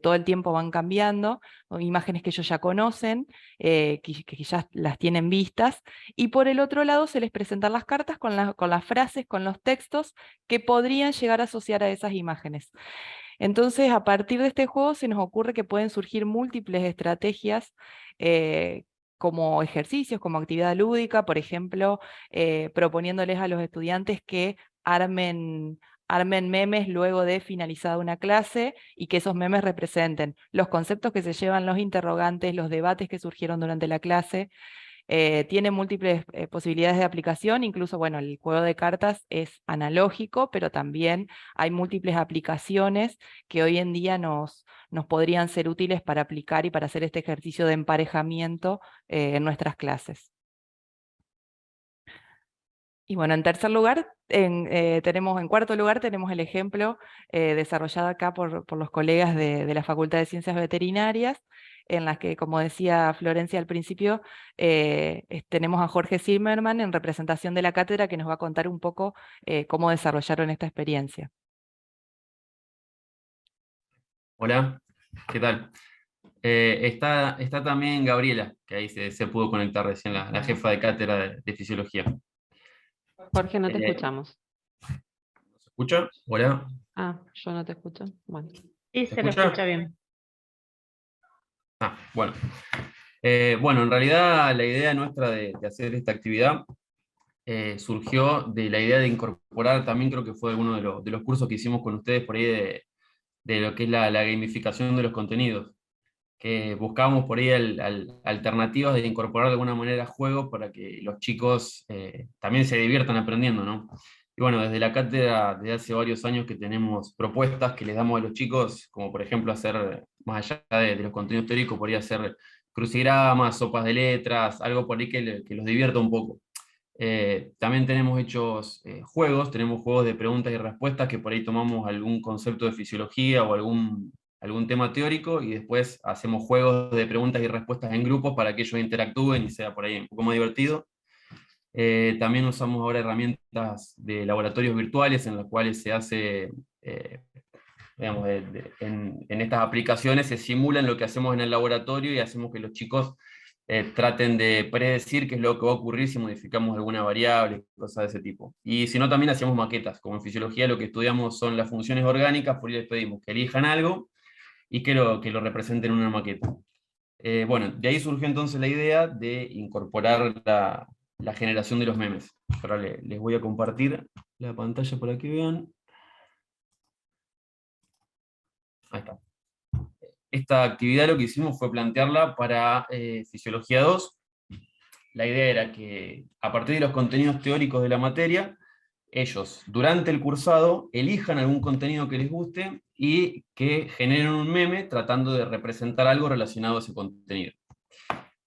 todo el tiempo van cambiando, o imágenes que ellos ya conocen, que ya las tienen vistas, y por el otro lado se les presentan las cartas con las frases, con los textos que podrían llegar a asociar a esas imágenes. Entonces, a partir de este juego se nos ocurre que pueden surgir múltiples estrategias como ejercicios, como actividad lúdica, por ejemplo, proponiéndoles a los estudiantes que armen memes luego de finalizada una clase y que esos memes representen los conceptos que se llevan los interrogantes, los debates que surgieron durante la clase. Tiene múltiples posibilidades de aplicación, incluso, bueno, el juego de cartas es analógico, pero también hay múltiples aplicaciones que hoy en día nos podrían ser útiles para aplicar y para hacer este ejercicio de emparejamiento en nuestras clases. Y bueno, en tercer lugar, en cuarto lugar tenemos el ejemplo desarrollado acá por los colegas de la Facultad de Ciencias Veterinarias, en las que, como decía Florencia al principio, tenemos a Jorge Zimmerman en representación de la cátedra que nos va a contar un poco cómo desarrollaron esta experiencia. Hola, ¿qué tal? Está también Gabriela, que ahí se pudo conectar recién, la jefa de cátedra de fisiología. Jorge, no te ¿Se escuchamos. escucha? Hola, Ah, yo no te escucho. Bueno. Sí, ¿se se lo escucha? escucha bien. Ah, bueno. Bueno, en realidad la idea nuestra de hacer esta actividad surgió de la idea de incorporar, también creo que fue uno de los cursos que hicimos con ustedes por ahí de lo que es la gamificación de los contenidos, que buscábamos por ahí alternativas de incorporar de alguna manera juegos para que los chicos también se diviertan aprendiendo, ¿no? Y bueno, desde la cátedra, desde hace varios años que tenemos propuestas que les damos a los chicos, como por ejemplo hacer, más allá de los contenidos teóricos, podría hacer crucigramas, sopas de letras, algo por ahí que los divierta un poco. También tenemos hechos juegos, tenemos juegos de preguntas y respuestas que por ahí tomamos algún concepto de fisiología o algún tema teórico y después hacemos juegos de preguntas y respuestas en grupos para que ellos interactúen y sea por ahí un poco más divertido. También usamos ahora herramientas de laboratorios virtuales en las cuales se hace, digamos, en estas aplicaciones se simulan lo que hacemos en el laboratorio y hacemos que los chicos traten de predecir qué es lo que va a ocurrir si modificamos alguna variable, cosas de ese tipo. Y si no, también hacemos maquetas. Como en fisiología lo que estudiamos son las funciones orgánicas, por ahí les pedimos que elijan algo y que lo representen en una maqueta. Bueno, de ahí surgió entonces la idea de incorporar la generación de los memes. Ahora les voy a compartir la pantalla para que vean. Ahí está. Esta actividad lo que hicimos fue plantearla para Fisiología 2. La idea era que a partir de los contenidos teóricos de la materia, ellos durante el cursado elijan algún contenido que les guste y que generen un meme tratando de representar algo relacionado a ese contenido.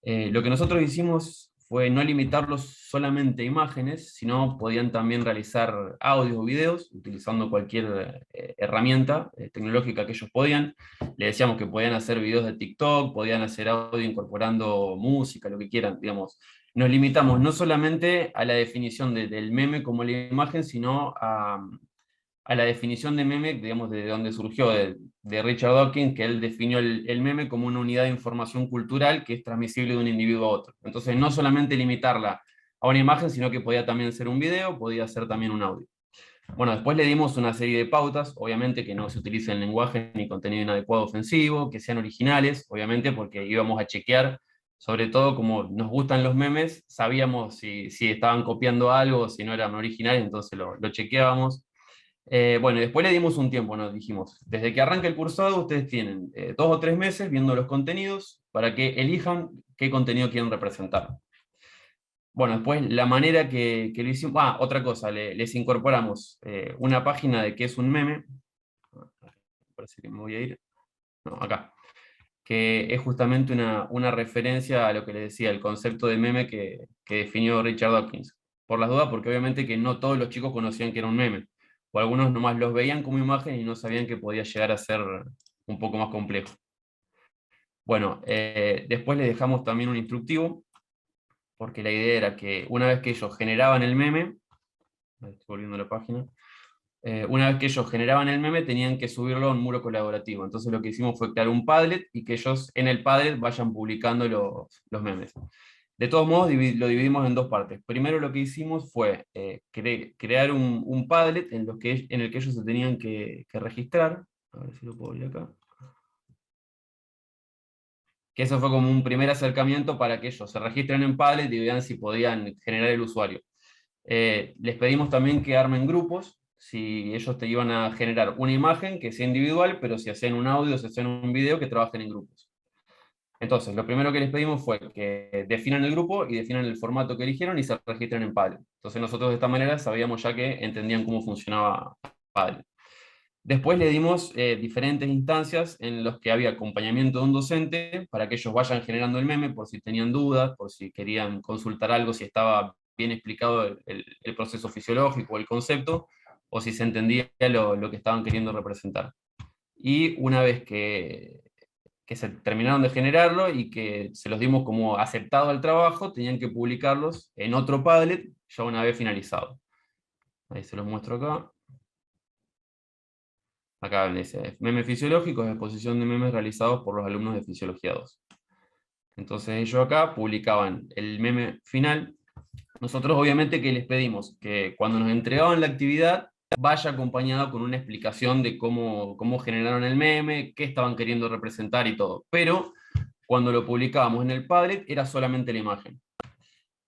Lo que nosotros hicimos fue no limitarlos solamente a imágenes, sino podían también realizar audios o videos utilizando cualquier herramienta tecnológica que ellos podían. Le decíamos que podían hacer videos de TikTok, podían hacer audio incorporando música, lo que quieran, digamos. Nos limitamos no solamente a la definición del meme como la imagen, sino a la definición de meme, digamos, de donde surgió, de Richard Dawkins, que él definió el meme como una unidad de información cultural que es transmisible de un individuo a otro. Entonces, no solamente limitarla a una imagen, sino que podía también ser un video, podía ser también un audio. Bueno, después le dimos una serie de pautas, obviamente que no se utilice el lenguaje ni contenido inadecuado ofensivo, que sean originales, obviamente porque íbamos a chequear, sobre todo como nos gustan los memes, sabíamos si estaban copiando algo o si no eran originales, entonces lo chequeábamos. Bueno, y después le dimos un tiempo, nos dijimos, desde que arranca el cursado ustedes tienen 2 o 3 meses viendo los contenidos para que elijan qué contenido quieren representar. Bueno, después la manera que lo hicimos, otra cosa, les incorporamos una página de qué es un meme, parece que me voy a ir, no, acá, que es justamente una referencia a lo que les decía, el concepto de meme que definió Richard Dawkins. Por las dudas, porque obviamente que no todos los chicos conocían que era un meme, o algunos nomás los veían como imagen y no sabían que podía llegar a ser un poco más complejo. Bueno, después les dejamos también un instructivo, porque la idea era que una vez que ellos generaban el meme, estoy volviendo a la página, una vez que ellos generaban el meme tenían que subirlo a un muro colaborativo. Entonces lo que hicimos fue crear un Padlet y que ellos en el Padlet vayan publicando los memes. De todos modos, lo dividimos en dos partes. Primero lo que hicimos fue crear un Padlet en el que ellos se tenían que registrar. A ver si lo puedo abrir acá. Que eso fue como un primer acercamiento para que ellos se registren en Padlet y vean si podían generar el usuario. Les pedimos también que armen grupos, si ellos te iban a generar una imagen que sea individual, pero si hacen un audio, si hacen un video, que trabajen en grupos. Entonces, lo primero que les pedimos fue que definan el grupo y definan el formato que eligieron y se registren en Padlet. Entonces nosotros de esta manera sabíamos ya que entendían cómo funcionaba Padlet. Después le dimos diferentes instancias en las que había acompañamiento de un docente para que ellos vayan generando el meme por si tenían dudas, por si querían consultar algo, si estaba bien explicado el proceso fisiológico o el concepto, o si se entendía lo que estaban queriendo representar. Y una vez que se terminaron de generarlo y que se los dimos como aceptado al trabajo, tenían que publicarlos en otro Padlet ya una vez finalizado. Ahí se los muestro acá. Acá dice, memes fisiológicos, exposición de memes realizados por los alumnos de Fisiología 2. Entonces ellos acá publicaban el meme final. Nosotros obviamente que les pedimos que cuando nos entregaban la actividad vaya acompañado con una explicación de cómo generaron el meme, qué estaban queriendo representar y todo. Pero cuando lo publicábamos en el Padlet era solamente la imagen.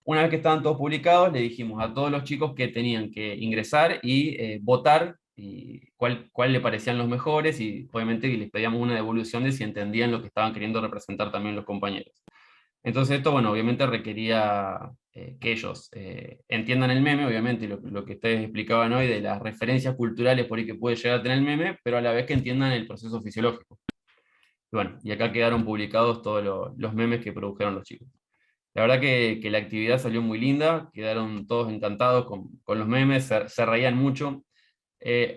Una vez que estaban todos publicados, le dijimos a todos los chicos que tenían que ingresar y votar y cuál le parecían los mejores, y obviamente les pedíamos una devolución de si entendían lo que estaban queriendo representar también los compañeros. Entonces esto, bueno, obviamente requería que ellos entiendan el meme, obviamente lo que ustedes explicaban hoy de las referencias culturales por ahí que puede llegar a tener el meme, pero a la vez que entiendan el proceso fisiológico. Y bueno, y acá quedaron publicados todos los memes que produjeron los chicos. La verdad que la actividad salió muy linda, quedaron todos encantados con los memes, se reían mucho.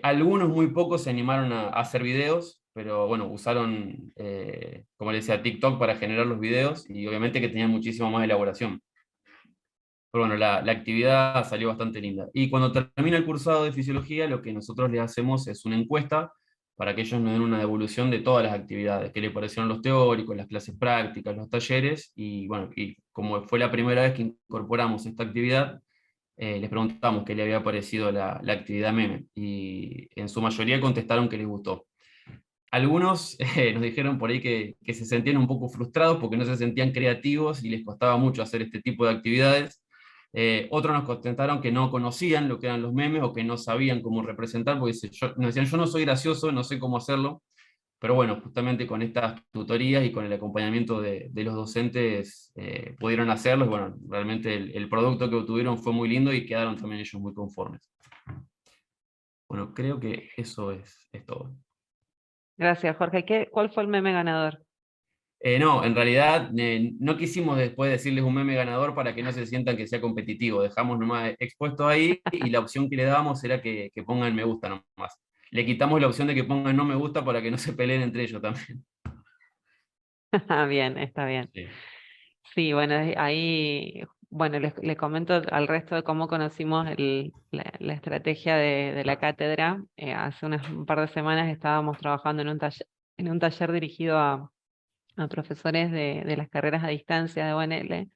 Algunos muy pocos se animaron a hacer videos, pero bueno, usaron, como les decía, TikTok para generar los videos y obviamente que tenían muchísimo más elaboración. Pero bueno, la actividad salió bastante linda. Y cuando termina el cursado de fisiología, lo que nosotros les hacemos es una encuesta para que ellos nos den una devolución de todas las actividades, qué les parecieron los teóricos, las clases prácticas, los talleres, y bueno, y como fue la primera vez que incorporamos esta actividad, les preguntamos qué le había parecido la actividad meme, y en su mayoría contestaron que les gustó. Algunos nos dijeron por ahí que se sentían un poco frustrados porque no se sentían creativos y les costaba mucho hacer este tipo de actividades. Otros nos contestaron que no conocían lo que eran los memes o que no sabían cómo representar, porque nos decían, yo no soy gracioso, no sé cómo hacerlo, pero bueno, justamente con estas tutorías y con el acompañamiento de los docentes pudieron hacerlo, y bueno, realmente el producto que obtuvieron fue muy lindo y quedaron también ellos muy conformes. Bueno, creo que eso es todo. Gracias, Jorge. ¿Cuál fue el meme ganador? No, en realidad no quisimos después decirles un meme ganador para que no se sientan que sea competitivo. Dejamos nomás expuesto ahí y la opción que le dábamos era que pongan me gusta nomás. Le quitamos la opción de que pongan no me gusta para que no se peleen entre ellos también. Bien, está bien. Sí. Sí, bueno, ahí, bueno, les comento al resto de cómo conocimos la estrategia de la cátedra. Hace un par de semanas estábamos trabajando en un taller dirigido a profesores de las carreras a distancia de UNL,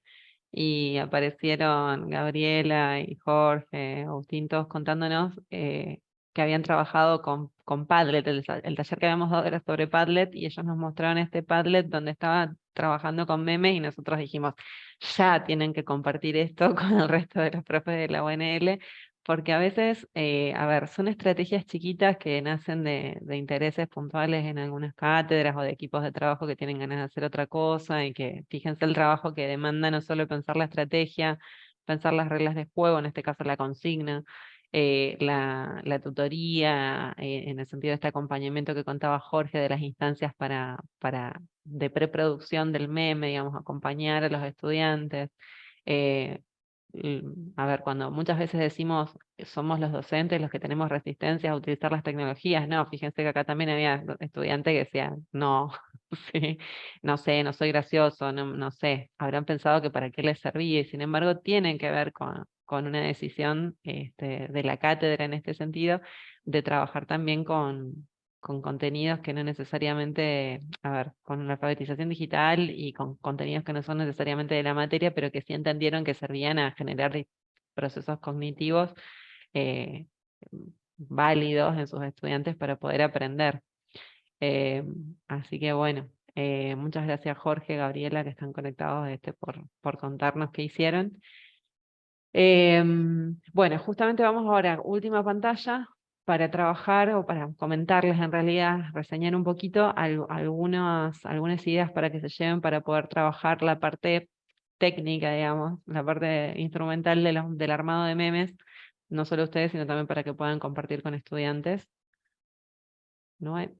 y aparecieron Gabriela y Jorge, Agustín, todos contándonos que habían trabajado con Padlet. El taller que habíamos dado era sobre Padlet, y ellos nos mostraron este Padlet donde estaban trabajando con memes, y nosotros dijimos, ya tienen que compartir esto con el resto de los profes de la UNL, porque a veces, a ver, son estrategias chiquitas que nacen de intereses puntuales en algunas cátedras o de equipos de trabajo que tienen ganas de hacer otra cosa, y que fíjense el trabajo que demanda no solo pensar la estrategia, pensar las reglas de juego, en este caso la consigna, la tutoría, en el sentido de este acompañamiento que contaba Jorge de las instancias de preproducción del meme, digamos, acompañar a los estudiantes. eh, a ver, cuando muchas veces decimos que somos los docentes los que tenemos resistencia a utilizar las tecnologías, no, fíjense que acá también había estudiantes que decían, no, sí, no sé, no soy gracioso, no sé, habrán pensado que para qué les servía, y sin embargo tienen que ver con una decisión de la cátedra en este sentido, de trabajar también con contenidos que no necesariamente, a ver, con la alfabetización digital y con contenidos que no son necesariamente de la materia, pero que sí entendieron que servían a generar procesos cognitivos eh, válidos en sus estudiantes para poder aprender. Así que bueno, muchas gracias Jorge, Gabriela, que están conectados por contarnos qué hicieron. Bueno, justamente vamos ahora, última pantalla, para trabajar o para comentarles, en realidad, reseñar un poquito algunas ideas para que se lleven para poder trabajar la parte técnica, digamos, la parte instrumental del armado de memes, no solo ustedes, sino también para que puedan compartir con estudiantes. ¿No hay?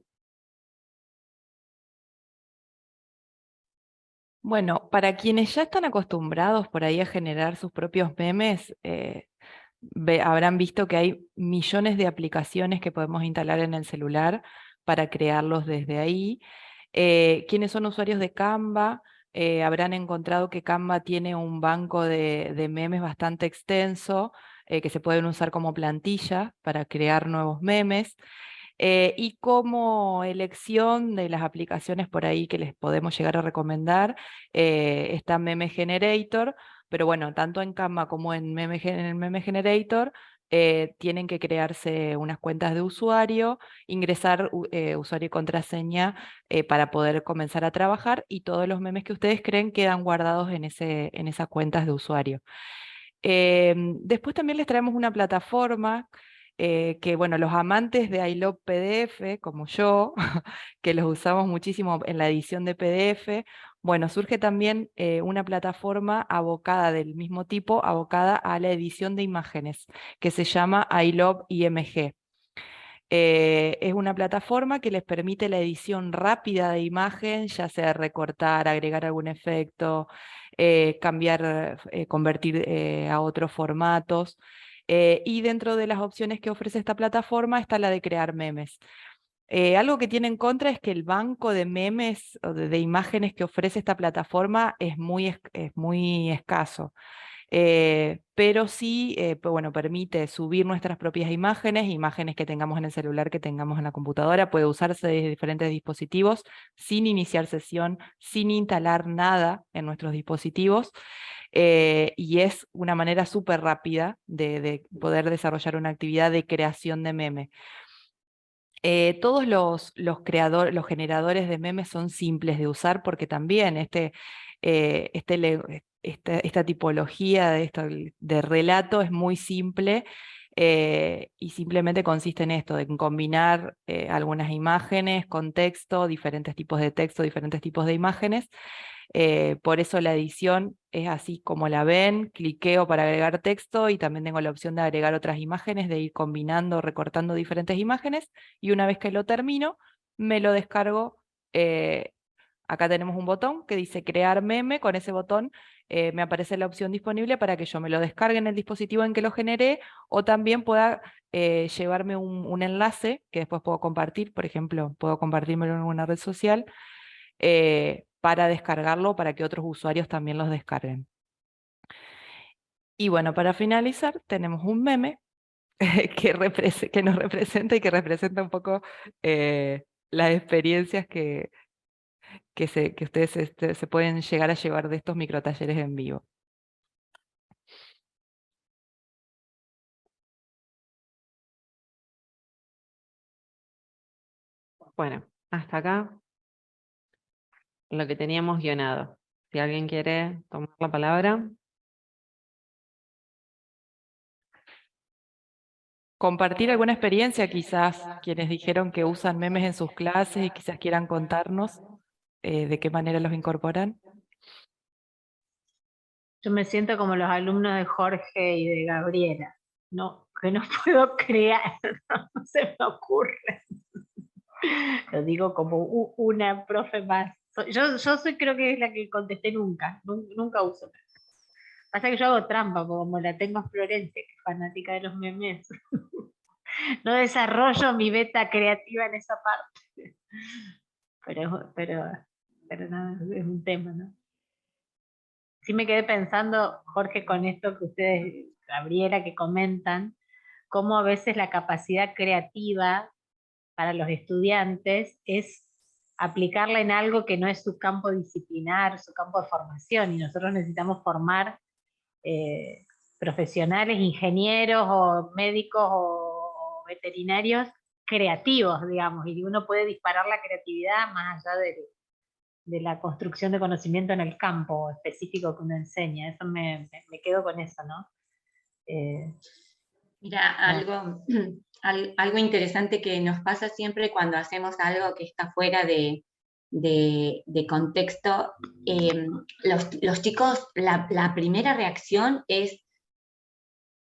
Bueno, para quienes ya están acostumbrados por ahí a generar sus propios memes, habrán visto que hay millones de aplicaciones que podemos instalar en el celular para crearlos desde ahí. Quienes son usuarios de Canva habrán encontrado que Canva tiene un banco de memes bastante extenso, que se pueden usar como plantilla para crear nuevos memes. Y como elección de las aplicaciones por ahí que les podemos llegar a recomendar, está Meme Generator, pero bueno, tanto en Canva como en el Meme Generator tienen que crearse unas cuentas de usuario, ingresar usuario y contraseña para poder comenzar a trabajar, y todos los memes que ustedes creen quedan guardados en esas cuentas de usuario. Después también les traemos una plataforma que, bueno, los amantes de iLove PDF, como yo, que los usamos muchísimo en la edición de PDF, bueno, surge también una plataforma abocada del mismo tipo, abocada a la edición de imágenes, que se llama iLove IMG. Es una plataforma que les permite la edición rápida de imagen, ya sea recortar, agregar algún efecto, cambiar, convertir a otros formatos. Y dentro de las opciones que ofrece esta plataforma está la de crear memes. Algo que tiene en contra es que el banco de memes o de imágenes que ofrece esta plataforma es muy escaso. Pero sí, bueno, permite subir nuestras propias imágenes que tengamos en el celular, que tengamos en la computadora, puede usarse desde diferentes dispositivos, sin iniciar sesión, sin instalar nada en nuestros dispositivos, y es una manera súper rápida de poder desarrollar una actividad de creación de meme. Todos los generadores de memes son simples de usar, porque también esta tipología de relato es muy simple, y simplemente consiste en esto, en combinar algunas imágenes con texto, diferentes tipos de texto, diferentes tipos de imágenes. Por eso la edición es así como la ven, cliqueo para agregar texto y también tengo la opción de agregar otras imágenes, de ir combinando, recortando diferentes imágenes, y una vez que lo termino, me lo descargo. Acá tenemos un botón que dice crear meme. Con ese botón me aparece la opción disponible para que yo me lo descargue en el dispositivo en que lo generé, o también pueda llevarme un enlace que después puedo compartir. Por ejemplo, puedo compartírmelo en alguna red social para descargarlo, para que otros usuarios también los descarguen. Y bueno, para finalizar, tenemos un meme que nos representa y que representa un poco las experiencias que ustedes se pueden llegar a llevar de estos microtalleres en vivo. Bueno, hasta acá lo que teníamos guionado. Si alguien quiere tomar la palabra. Compartir alguna experiencia, quizás quienes dijeron que usan memes en sus clases y quizás quieran contarnos de qué manera los incorporan. Yo me siento como los alumnos de Jorge y de Gabriela, no, que no puedo creer, no se me ocurre. Lo digo como una profe más. Yo soy, creo que es la que contesté nunca uso. Pasa que yo hago trampa, como la tengo a Florencia, que es fanática de los memes. No desarrollo mi beta creativa en esa parte. Pero nada, es un tema, ¿no? Sí me quedé pensando, Jorge, con esto que ustedes, Gabriela, que comentan, cómo a veces la capacidad creativa para los estudiantes es aplicarla en algo que no es su campo disciplinar, su campo de formación, y nosotros necesitamos formar profesionales, ingenieros o médicos o veterinarios creativos, digamos, y uno puede disparar la creatividad más allá de la construcción de conocimiento en el campo específico que uno enseña. Eso me quedo con eso, ¿no? Mira, algo interesante que nos pasa siempre cuando hacemos algo que está fuera de contexto, los chicos, la primera reacción es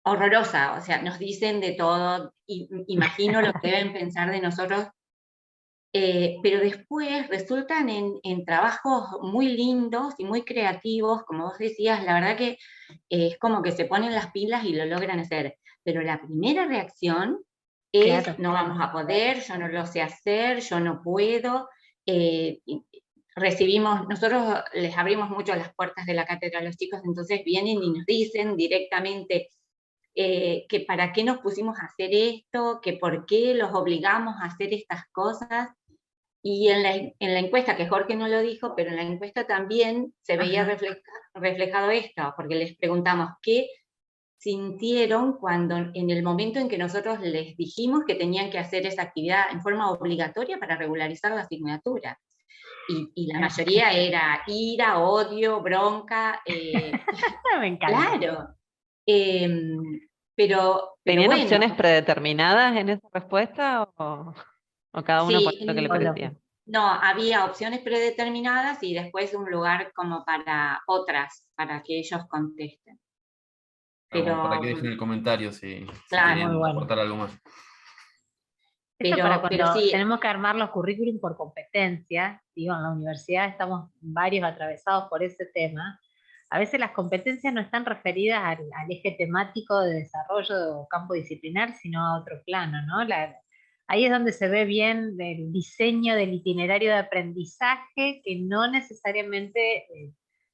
horrorosa, o sea, nos dicen de todo, imagino lo que deben pensar de nosotros, pero después resultan en trabajos muy lindos y muy creativos, como vos decías. La verdad que es como que se ponen las pilas y lo logran hacer, pero la primera reacción es, Claro. no vamos a poder, yo no lo sé hacer, yo no puedo, nosotros les abrimos mucho las puertas de la cátedra a los chicos, entonces vienen y nos dicen directamente que para qué nos pusimos a hacer esto, que por qué los obligamos a hacer estas cosas. Y en la encuesta, que Jorge no lo dijo, pero en la encuesta también se veía reflejado esto, porque les preguntamos qué sintieron cuando en el momento en que nosotros les dijimos que tenían que hacer esa actividad en forma obligatoria para regularizar la asignatura. Y la mayoría era ira, odio, bronca. Me encanta. Claro. Pero ¿Tenían bueno, opciones predeterminadas en esa respuesta o cada uno ponía sí, lo que le parecía? no, había opciones predeterminadas y después un lugar como para otras, para que ellos contesten. Como para Pero, que dejen el comentario si claro, quieren muy bueno. aportar algo más. Esto para pero cuando sí, tenemos que armar los currículum por competencia, digo, en la universidad estamos varios atravesados por ese tema. A veces las competencias no están referidas al eje temático de desarrollo o campo disciplinar, sino a otro plano, ¿no? Ahí es donde se ve bien el diseño del itinerario de aprendizaje que no necesariamente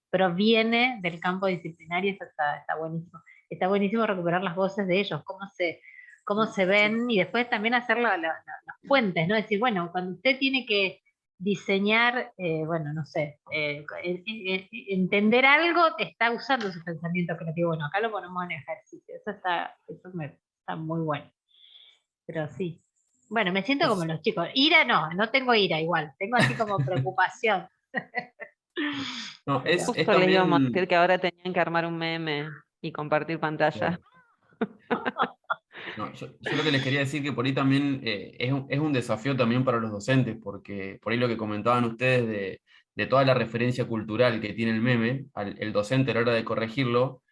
proviene del campo disciplinar, y eso está buenísimo. Está buenísimo recuperar las voces de ellos, cómo se ven, y después también hacer los puentes, ¿no? Decir, bueno, cuando usted tiene que diseñar, bueno, no sé, entender algo, está usando su pensamiento creativo. Bueno, acá lo ponemos en ejercicio. Eso está muy bueno. Pero sí. Bueno, me siento como los chicos. Ira no tengo ira igual. Tengo así como preocupación. No, es Justo les íbamos a también... decir que ahora tenían que armar un meme y compartir pantalla. No, yo lo que les quería decir que por ahí también es un desafío también para los docentes, porque por ahí lo que comentaban ustedes de toda la referencia cultural que tiene el meme, el docente a la hora de corregirlo,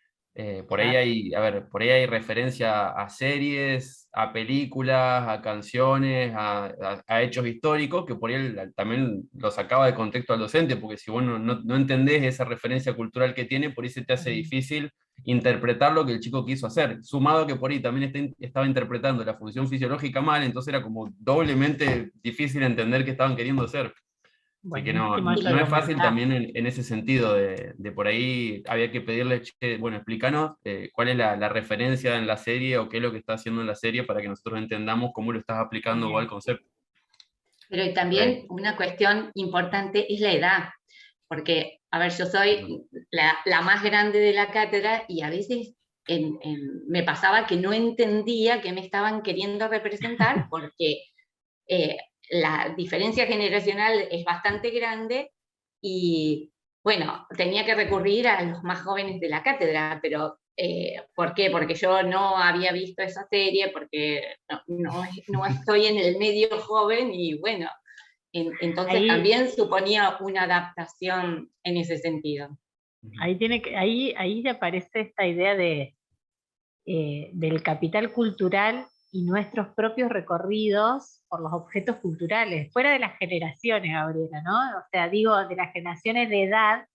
por ahí hay, a ver, por ahí hay referencia a series, a películas, a canciones, a hechos históricos, que por ahí también lo sacaba de contexto al docente, porque si vos no entendés esa referencia cultural que tiene, por ahí se te hace difícil interpretar lo que el chico quiso hacer, sumado que por ahí también estaba interpretando la función fisiológica mal, entonces era como doblemente difícil entender qué estaban queriendo hacer. Así que no Buenísimo es fácil argumentar. también en ese sentido, de por ahí había que pedirle, che, bueno, explícanos cuál es la referencia en la serie o qué es lo que está haciendo en la serie para que nosotros entendamos cómo lo estás aplicando o al concepto. pero también una cuestión importante es la edad, porque, a ver, yo soy la más grande de la cátedra y a veces me pasaba que no entendía qué me estaban queriendo representar porque la diferencia generacional es bastante grande y, bueno, tenía que recurrir a los más jóvenes de la cátedra, pero ¿por qué? Porque yo no había visto esa serie, porque no estoy en el medio joven y, bueno, entonces Ahí, también suponía una adaptación en ese sentido. ahí aparece esta idea del capital cultural y nuestros propios recorridos por los objetos culturales, fuera de las generaciones, Gabriela, ¿no? O sea, digo, de las generaciones de edad,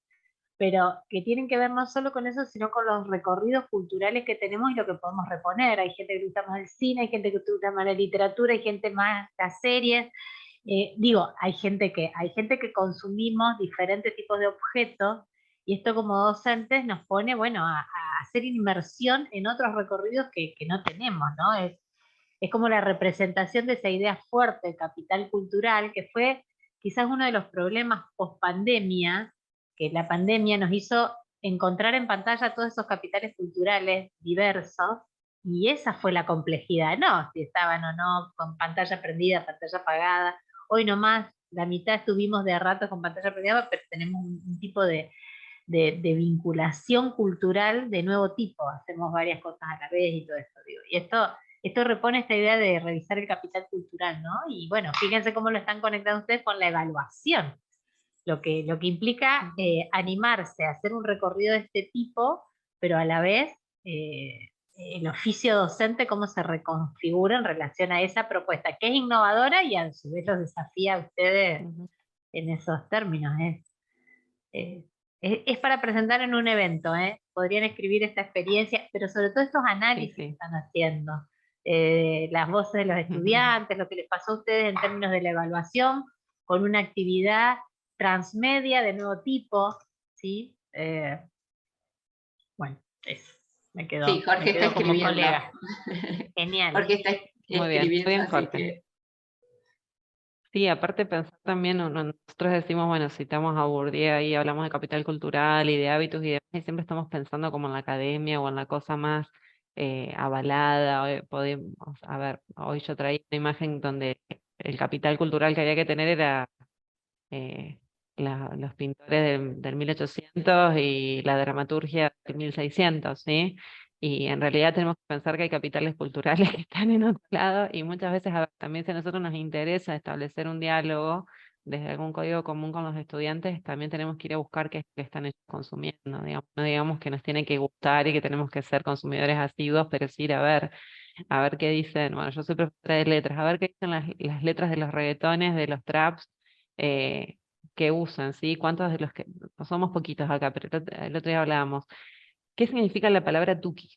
pero que tienen que ver no solo con eso, sino con los recorridos culturales que tenemos y lo que podemos reponer. Hay gente que gusta más el cine, hay gente que gusta más la literatura, hay gente más las series. Digo, hay gente que consumimos diferentes tipos de objetos, y esto como docentes nos pone, bueno, a hacer inmersión en otros recorridos que no tenemos, ¿no? Es como la representación de esa idea fuerte de capital cultural, que fue quizás uno de los problemas post pandemia, que la pandemia nos hizo encontrar en pantalla todos esos capitales culturales diversos, y esa fue la complejidad, ¿no? Si estaban o no con pantalla prendida, pantalla apagada. Hoy nomás la mitad estuvimos de rato con pantalla prendida, pero tenemos un tipo de vinculación cultural de nuevo tipo, hacemos varias cosas a la vez y todo esto, digo. Y esto repone esta idea de revisar el capital cultural, ¿no? Y bueno, fíjense cómo lo están conectando ustedes con la evaluación, lo que implica animarse a hacer un recorrido de este tipo, pero a la vez el oficio docente, cómo se reconfigura en relación a esa propuesta, que es innovadora y a su vez los desafía a ustedes en esos términos. Es para presentar en un evento, ¿eh? Podrían escribir esta experiencia, pero sobre todo estos análisis que están haciendo, las voces de los estudiantes, lo que les pasó a ustedes en términos de la evaluación, con una actividad transmedia de nuevo tipo, ¿sí? Bueno, eso. Me quedo, Sí, Jorge me está quedo como escribiendo. colega. Genial. Jorge está Muy bien, escribiendo, muy bien, así Jorge. que... Sí, aparte pensar también, nosotros decimos, bueno, citamos a Bourdieu y hablamos de capital cultural y de hábitos y demás, y siempre estamos pensando como en la academia o en la cosa más avalada. Podemos, a ver, hoy yo traía una imagen donde el capital cultural que había que tener era eh, los pintores del 1800 y la dramaturgia del 1600, ¿sí? Y en realidad tenemos que pensar que hay capitales culturales que están en otro lado y muchas veces, a ver, también si a nosotros nos interesa establecer un diálogo desde algún código común con los estudiantes, también tenemos que ir a buscar qué es lo que están ellos consumiendo, digamos. No digamos que nos tiene que gustar y que tenemos que ser consumidores asiduos, pero sí ir a ver qué dicen. Bueno, yo soy profesora de letras, a ver qué dicen las letras de los reggaetones, de los traps, eh, que usan, ¿sí? ¿Cuántos de los que, no somos poquitos acá, pero el otro día hablábamos, ¿qué significa la palabra tuki?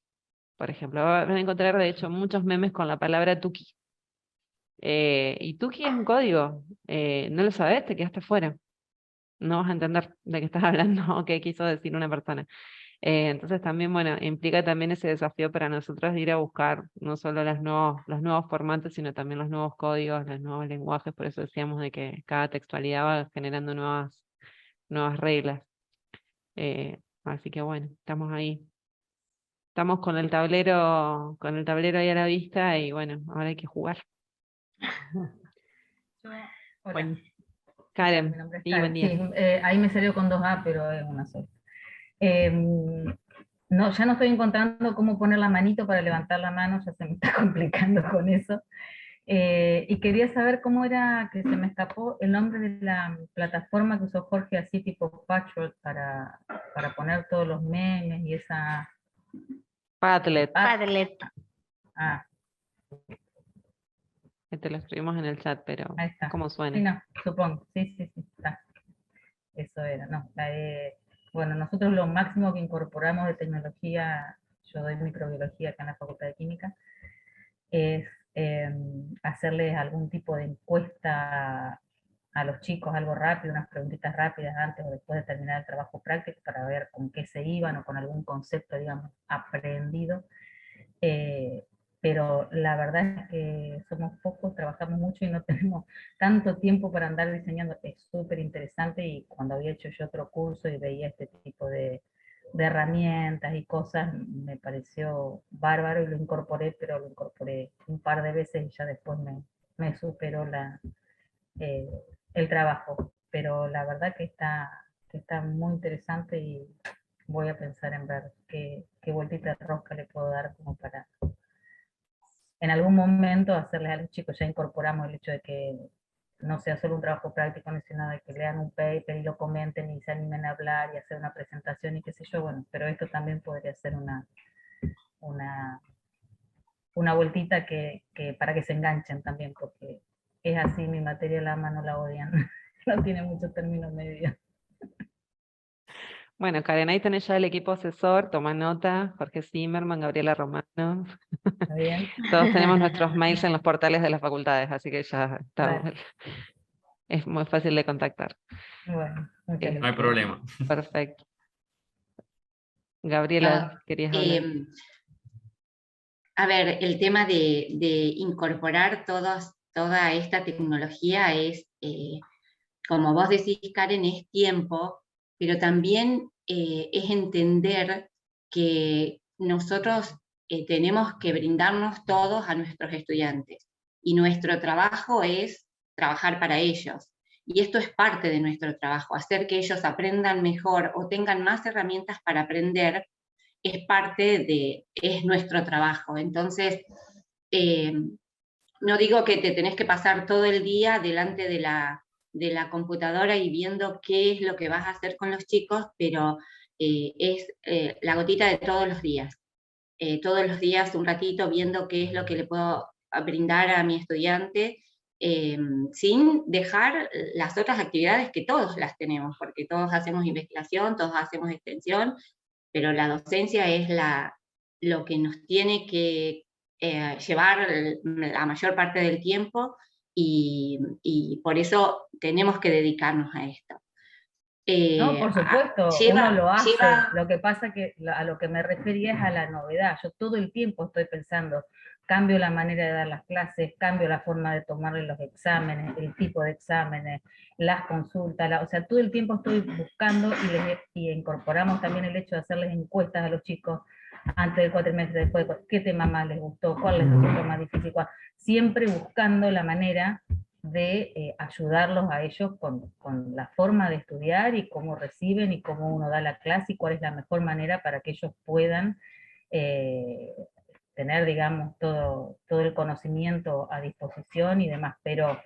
Por ejemplo, van a encontrar de hecho muchos memes con la palabra tuki. Y tuki es un código, no lo sabes, te quedaste fuera. No vas a entender de qué estás hablando o qué quiso decir una persona. Entonces también, bueno, implica también ese desafío para nosotros de ir a buscar no solo los nuevos formatos, sino también los nuevos códigos, los nuevos lenguajes. Por eso decíamos de que cada textualidad va generando nuevas reglas. Así que bueno, estamos ahí. Estamos con el tablero ahí a la vista y bueno, ahora hay que jugar. Hola, Bueno, Karen, mi nombre es sí, Karen. buen día. Sí, ahí me salió con 2A, pero es una sola. No, ya no estoy encontrando cómo poner la manito para levantar la mano, ya se me está complicando con eso. Y quería saber cómo era, que se me escapó el nombre de la plataforma que usó Jorge, así tipo Patchwork, para poner todos los memes y esa... Padlet, Padlet. Ah, que te lo escribimos en el chat, pero ahí está. ¿cómo Sí, suena? no, supongo. Sí, sí, sí, está. Eso era, no. Bueno, nosotros lo máximo que incorporamos de tecnología, yo doy microbiología acá en la Facultad de Química, es hacerles algún tipo de encuesta a los chicos, algo rápido, unas preguntitas rápidas antes o después de terminar el trabajo práctico para ver con qué se iban o con algún concepto, digamos, aprendido. Pero la verdad es que somos pocos, trabajamos mucho y no tenemos tanto tiempo para andar diseñando. Es súper interesante y cuando había hecho yo otro curso y veía este tipo de herramientas y cosas, me pareció bárbaro y lo incorporé, pero lo incorporé un par de veces y ya después me superó eh, el trabajo. Pero la verdad que está muy interesante y voy a pensar en ver qué vueltita de rosca le puedo dar como para en algún momento hacerles a los chicos, ya incorporamos el hecho de que no sea solo un trabajo práctico, sino de que lean un paper y lo comenten y se animen a hablar y hacer una presentación y qué sé yo, bueno, pero esto también podría ser una, una vueltita para que se enganchen también, porque es así, mi materia la ama, no la odian, no tiene muchos términos medios. Bueno, Karen, ahí tenés ya el equipo asesor, toma nota, Jorge Zimmerman, Gabriela Romano. ¿Está bien? Todos tenemos nuestros mails en los portales de las facultades, así que ya estamos. Vale. Es muy fácil de contactar. Bueno, muchas No hay gracias. problema. Perfecto. Gabriela, querías hablar. A ver, el tema de incorporar toda esta tecnología es, como vos decís, Karen, es tiempo, pero también es entender que nosotros tenemos que brindarnos todos a nuestros estudiantes y nuestro trabajo es trabajar para ellos. Y esto es parte de nuestro trabajo, hacer que ellos aprendan mejor o tengan más herramientas para aprender es nuestro trabajo. Entonces, no digo que te tenés que pasar todo el día delante de la computadora y viendo qué es lo que vas a hacer con los chicos, pero es la gotita de todos los días. Todos los días un ratito viendo qué es lo que le puedo brindar a mi estudiante, sin dejar las otras actividades que todos las tenemos, porque todos hacemos investigación, todos hacemos extensión, pero la docencia es lo que nos tiene que llevar la mayor parte del tiempo y por eso tenemos que dedicarnos a esto. No, por supuesto, Lleva- uno lo hace. lleva- Lo que pasa que a lo que me refería es a la novedad. Yo todo el tiempo estoy pensando, cambio la manera de dar las clases, cambio la forma de tomarle los exámenes, el tipo de exámenes, las consultas, o sea, todo el tiempo estoy buscando y incorporamos también el hecho de hacerles encuestas a los chicos antes del cuatrimestre, después, qué tema más les gustó, cuál les resultó más difícil, siempre buscando la manera de ayudarlos a ellos con la forma de estudiar y cómo reciben y cómo uno da la clase y cuál es la mejor manera para que ellos puedan tener, digamos, todo el conocimiento a disposición y demás, pero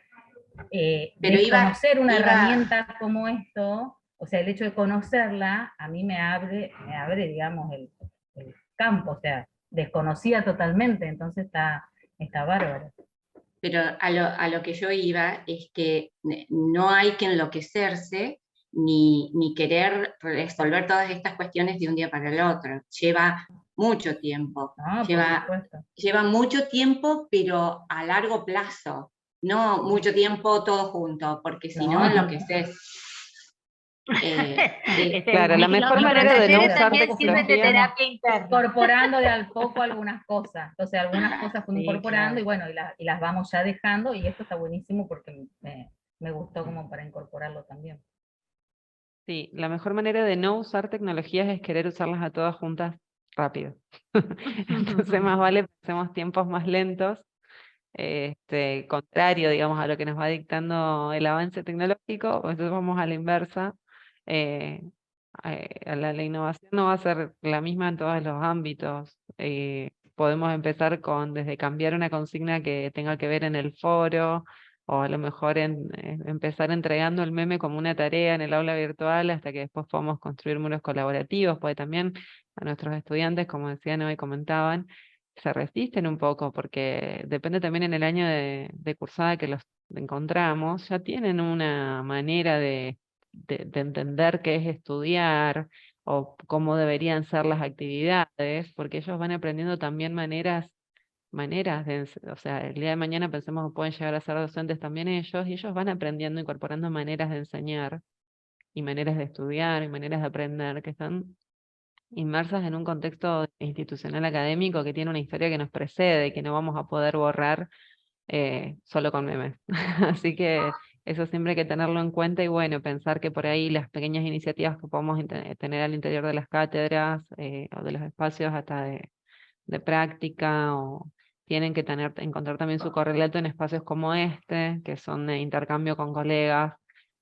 desconocer una herramienta como esto, o sea, el hecho de conocerla, a mí me abre digamos, el campo, o sea, desconocida totalmente, entonces está bárbaro. Pero a lo que yo iba es que no hay que enloquecerse ni querer resolver todas estas cuestiones de un día para el otro. Lleva mucho tiempo. Lleva mucho tiempo, pero a largo plazo. No mucho tiempo todo junto, porque si no enloqueces. Claro, la mejor manera de no usar también sirven de tecnología, terapia interna. Incorporando de al poco algunas cosas. Entonces algunas cosas fui incorporando, claro. Y bueno, y las vamos ya dejando, y esto está buenísimo porque me gustó como para incorporarlo también. sí, la mejor manera de no usar tecnologías es querer usarlas a todas juntas rápido. Entonces más vale que hacemos tiempos más lentos, contrario, digamos, a lo que nos va dictando el avance tecnológico, entonces vamos a la inversa. La innovación no va a ser la misma en todos los ámbitos. Podemos empezar desde cambiar una consigna que tenga que ver en el foro, o a lo mejor empezar entregando el meme como una tarea en el aula virtual hasta que después podamos construir muros colaborativos, porque también a nuestros estudiantes, como decían hoy, comentaban, se resisten un poco, porque depende también en el año de cursada que los encontramos, ya tienen una manera de entender qué es estudiar o cómo deberían ser las actividades, porque ellos van aprendiendo también maneras o sea, el día de mañana pensemos que pueden llegar a ser docentes también ellos, y ellos van aprendiendo, incorporando maneras de enseñar y maneras de estudiar y maneras de aprender que están inmersas en un contexto institucional académico que tiene una historia que nos precede y que no vamos a poder borrar solo con memes. Así que eso siempre hay que tenerlo en cuenta y bueno, pensar que por ahí las pequeñas iniciativas que podemos tener al interior de las cátedras o de los espacios hasta de práctica, o tienen que encontrar también su correlato en espacios como este, que son de intercambio con colegas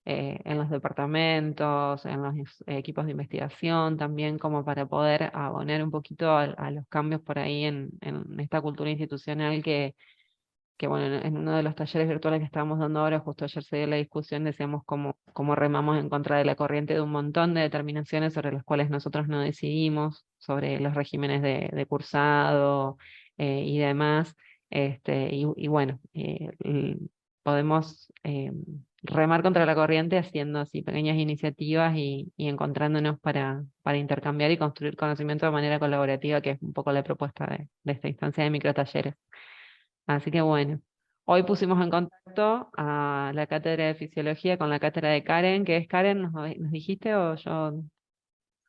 en los departamentos, en los equipos de investigación, también como para poder abonar un poquito a los cambios por ahí en esta cultura institucional que bueno, en uno de los talleres virtuales que estábamos dando ahora, justo ayer se dio la discusión, decíamos cómo remamos en contra de la corriente de un montón de determinaciones sobre las cuales nosotros no decidimos, sobre los regímenes de cursado y demás. Y bueno, podemos remar contra la corriente haciendo así pequeñas iniciativas y encontrándonos para intercambiar y construir conocimiento de manera colaborativa, que es un poco la propuesta de esta instancia de microtalleres. Así que bueno, hoy pusimos en contacto a la cátedra de fisiología con la cátedra de Karen. ¿Qué es Karen? ¿Nos dijiste o yo?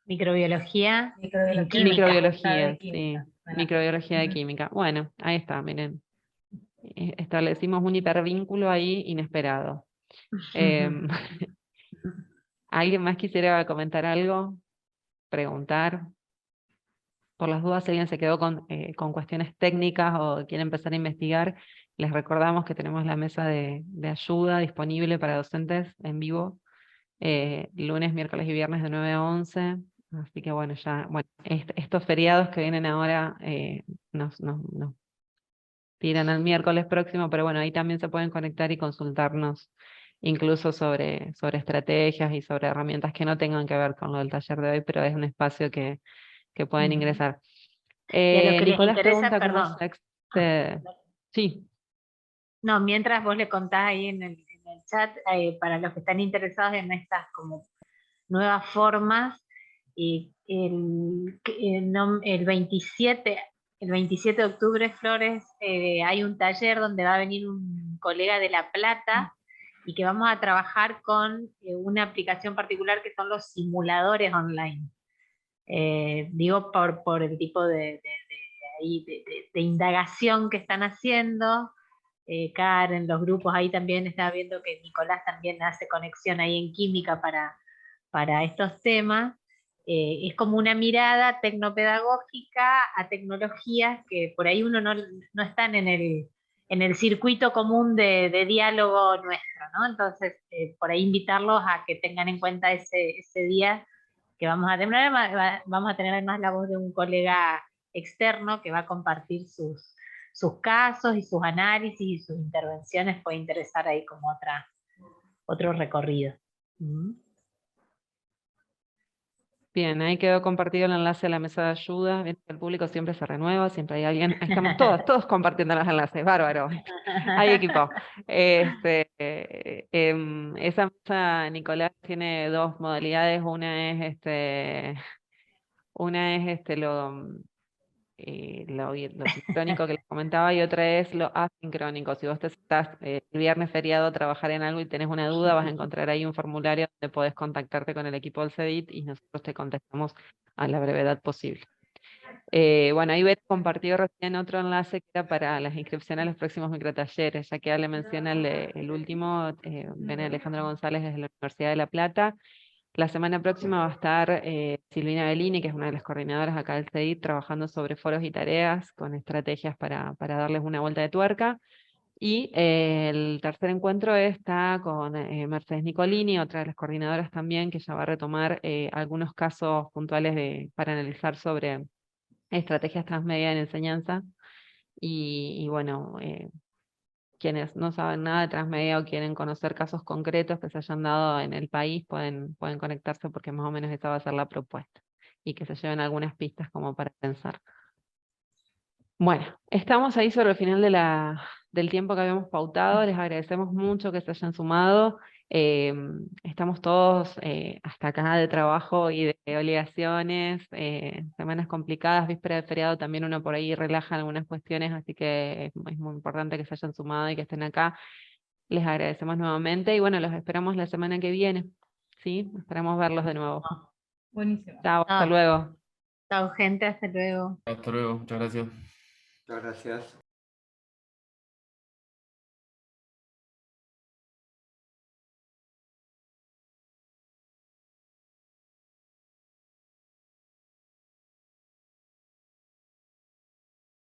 Microbiología en química. Microbiología, sí, Química. microbiología de química. Bueno, ahí está, miren. Establecimos un hipervínculo ahí inesperado. ¿Alguien más quisiera comentar algo? ¿Preguntar? Por las dudas, si alguien se quedó con cuestiones técnicas o quiere empezar a investigar, les recordamos que tenemos la mesa de ayuda disponible para docentes en vivo, lunes, miércoles y viernes de 9 a 11. Así que bueno, estos feriados que vienen ahora nos tiran al miércoles próximo, pero bueno, ahí también se pueden conectar y consultarnos incluso sobre estrategias y sobre herramientas que no tengan que ver con lo del taller de hoy, pero es un espacio que pueden ingresar. Y a los que Nicolás les interesa, pregunta perdón. cómo se Sí. No, mientras vos le contás ahí en el chat, para los que están interesados en estas como nuevas formas, y el 27 de octubre, Flores, hay un taller donde va a venir un un colega de La Plata y que vamos a trabajar con una aplicación particular que son los simuladores online. Digo por el tipo de indagación que están haciendo. Karen, los grupos, ahí también estaba viendo que Nicolás también hace conexión ahí en química para estos temas. Es como una mirada tecnopedagógica a tecnologías que por ahí uno no están en el circuito común de diálogo nuestro, ¿no? Entonces, por ahí invitarlos a que tengan en cuenta ese día que vamos a tener. Vamos a tener además la voz de un colega externo que va a compartir sus casos y sus análisis y sus intervenciones. Puede interesar ahí como otro recorrido. Bien, ahí quedó compartido el enlace a la mesa de ayuda. Bien, el público siempre se renueva, siempre hay alguien. Ahí estamos todos compartiendo los enlaces, bárbaro. Hay equipo. Esa mesa, Nicolás, tiene dos modalidades. Una es lo sincrónico que les comentaba, y otra es lo asincrónico. Si vos te estás el viernes feriado a trabajar en algo y tenés una duda, vas a encontrar ahí un formulario donde podés contactarte con el equipo del CEDIT y nosotros te contestamos a la brevedad posible. Bueno, ahí Beth compartió recién otro enlace que era para las inscripciones a los próximos microtalleres, ya que Ale menciona el último, viene Alejandro González desde la Universidad de La Plata. La semana próxima va a estar Silvina Bellini, que es una de las coordinadoras acá del CEDIT, trabajando sobre foros y tareas con estrategias para darles una vuelta de tuerca. Y el tercer encuentro está con Mercedes Nicolini, otra de las coordinadoras también, que ya va a retomar algunos casos puntuales para analizar sobre estrategias transmedia en enseñanza. Y bueno, quienes no saben nada de transmedia o quieren conocer casos concretos que se hayan dado en el país, pueden conectarse, porque más o menos esa va a ser la propuesta, y que se lleven algunas pistas como para pensar. Bueno, estamos ahí sobre el final del tiempo que habíamos pautado. Les agradecemos mucho que se hayan sumado. Estamos todos hasta acá de trabajo y de obligaciones, semanas complicadas, víspera de feriado, también uno por ahí relaja algunas cuestiones, así que es muy importante que se hayan sumado y que estén acá. Les agradecemos nuevamente y bueno, los esperamos la semana que viene, ¿sí? Esperamos verlos de nuevo. Buenísimo. Chao, hasta luego. Chao, gente, hasta luego. Hasta luego, muchas gracias. Muchas gracias.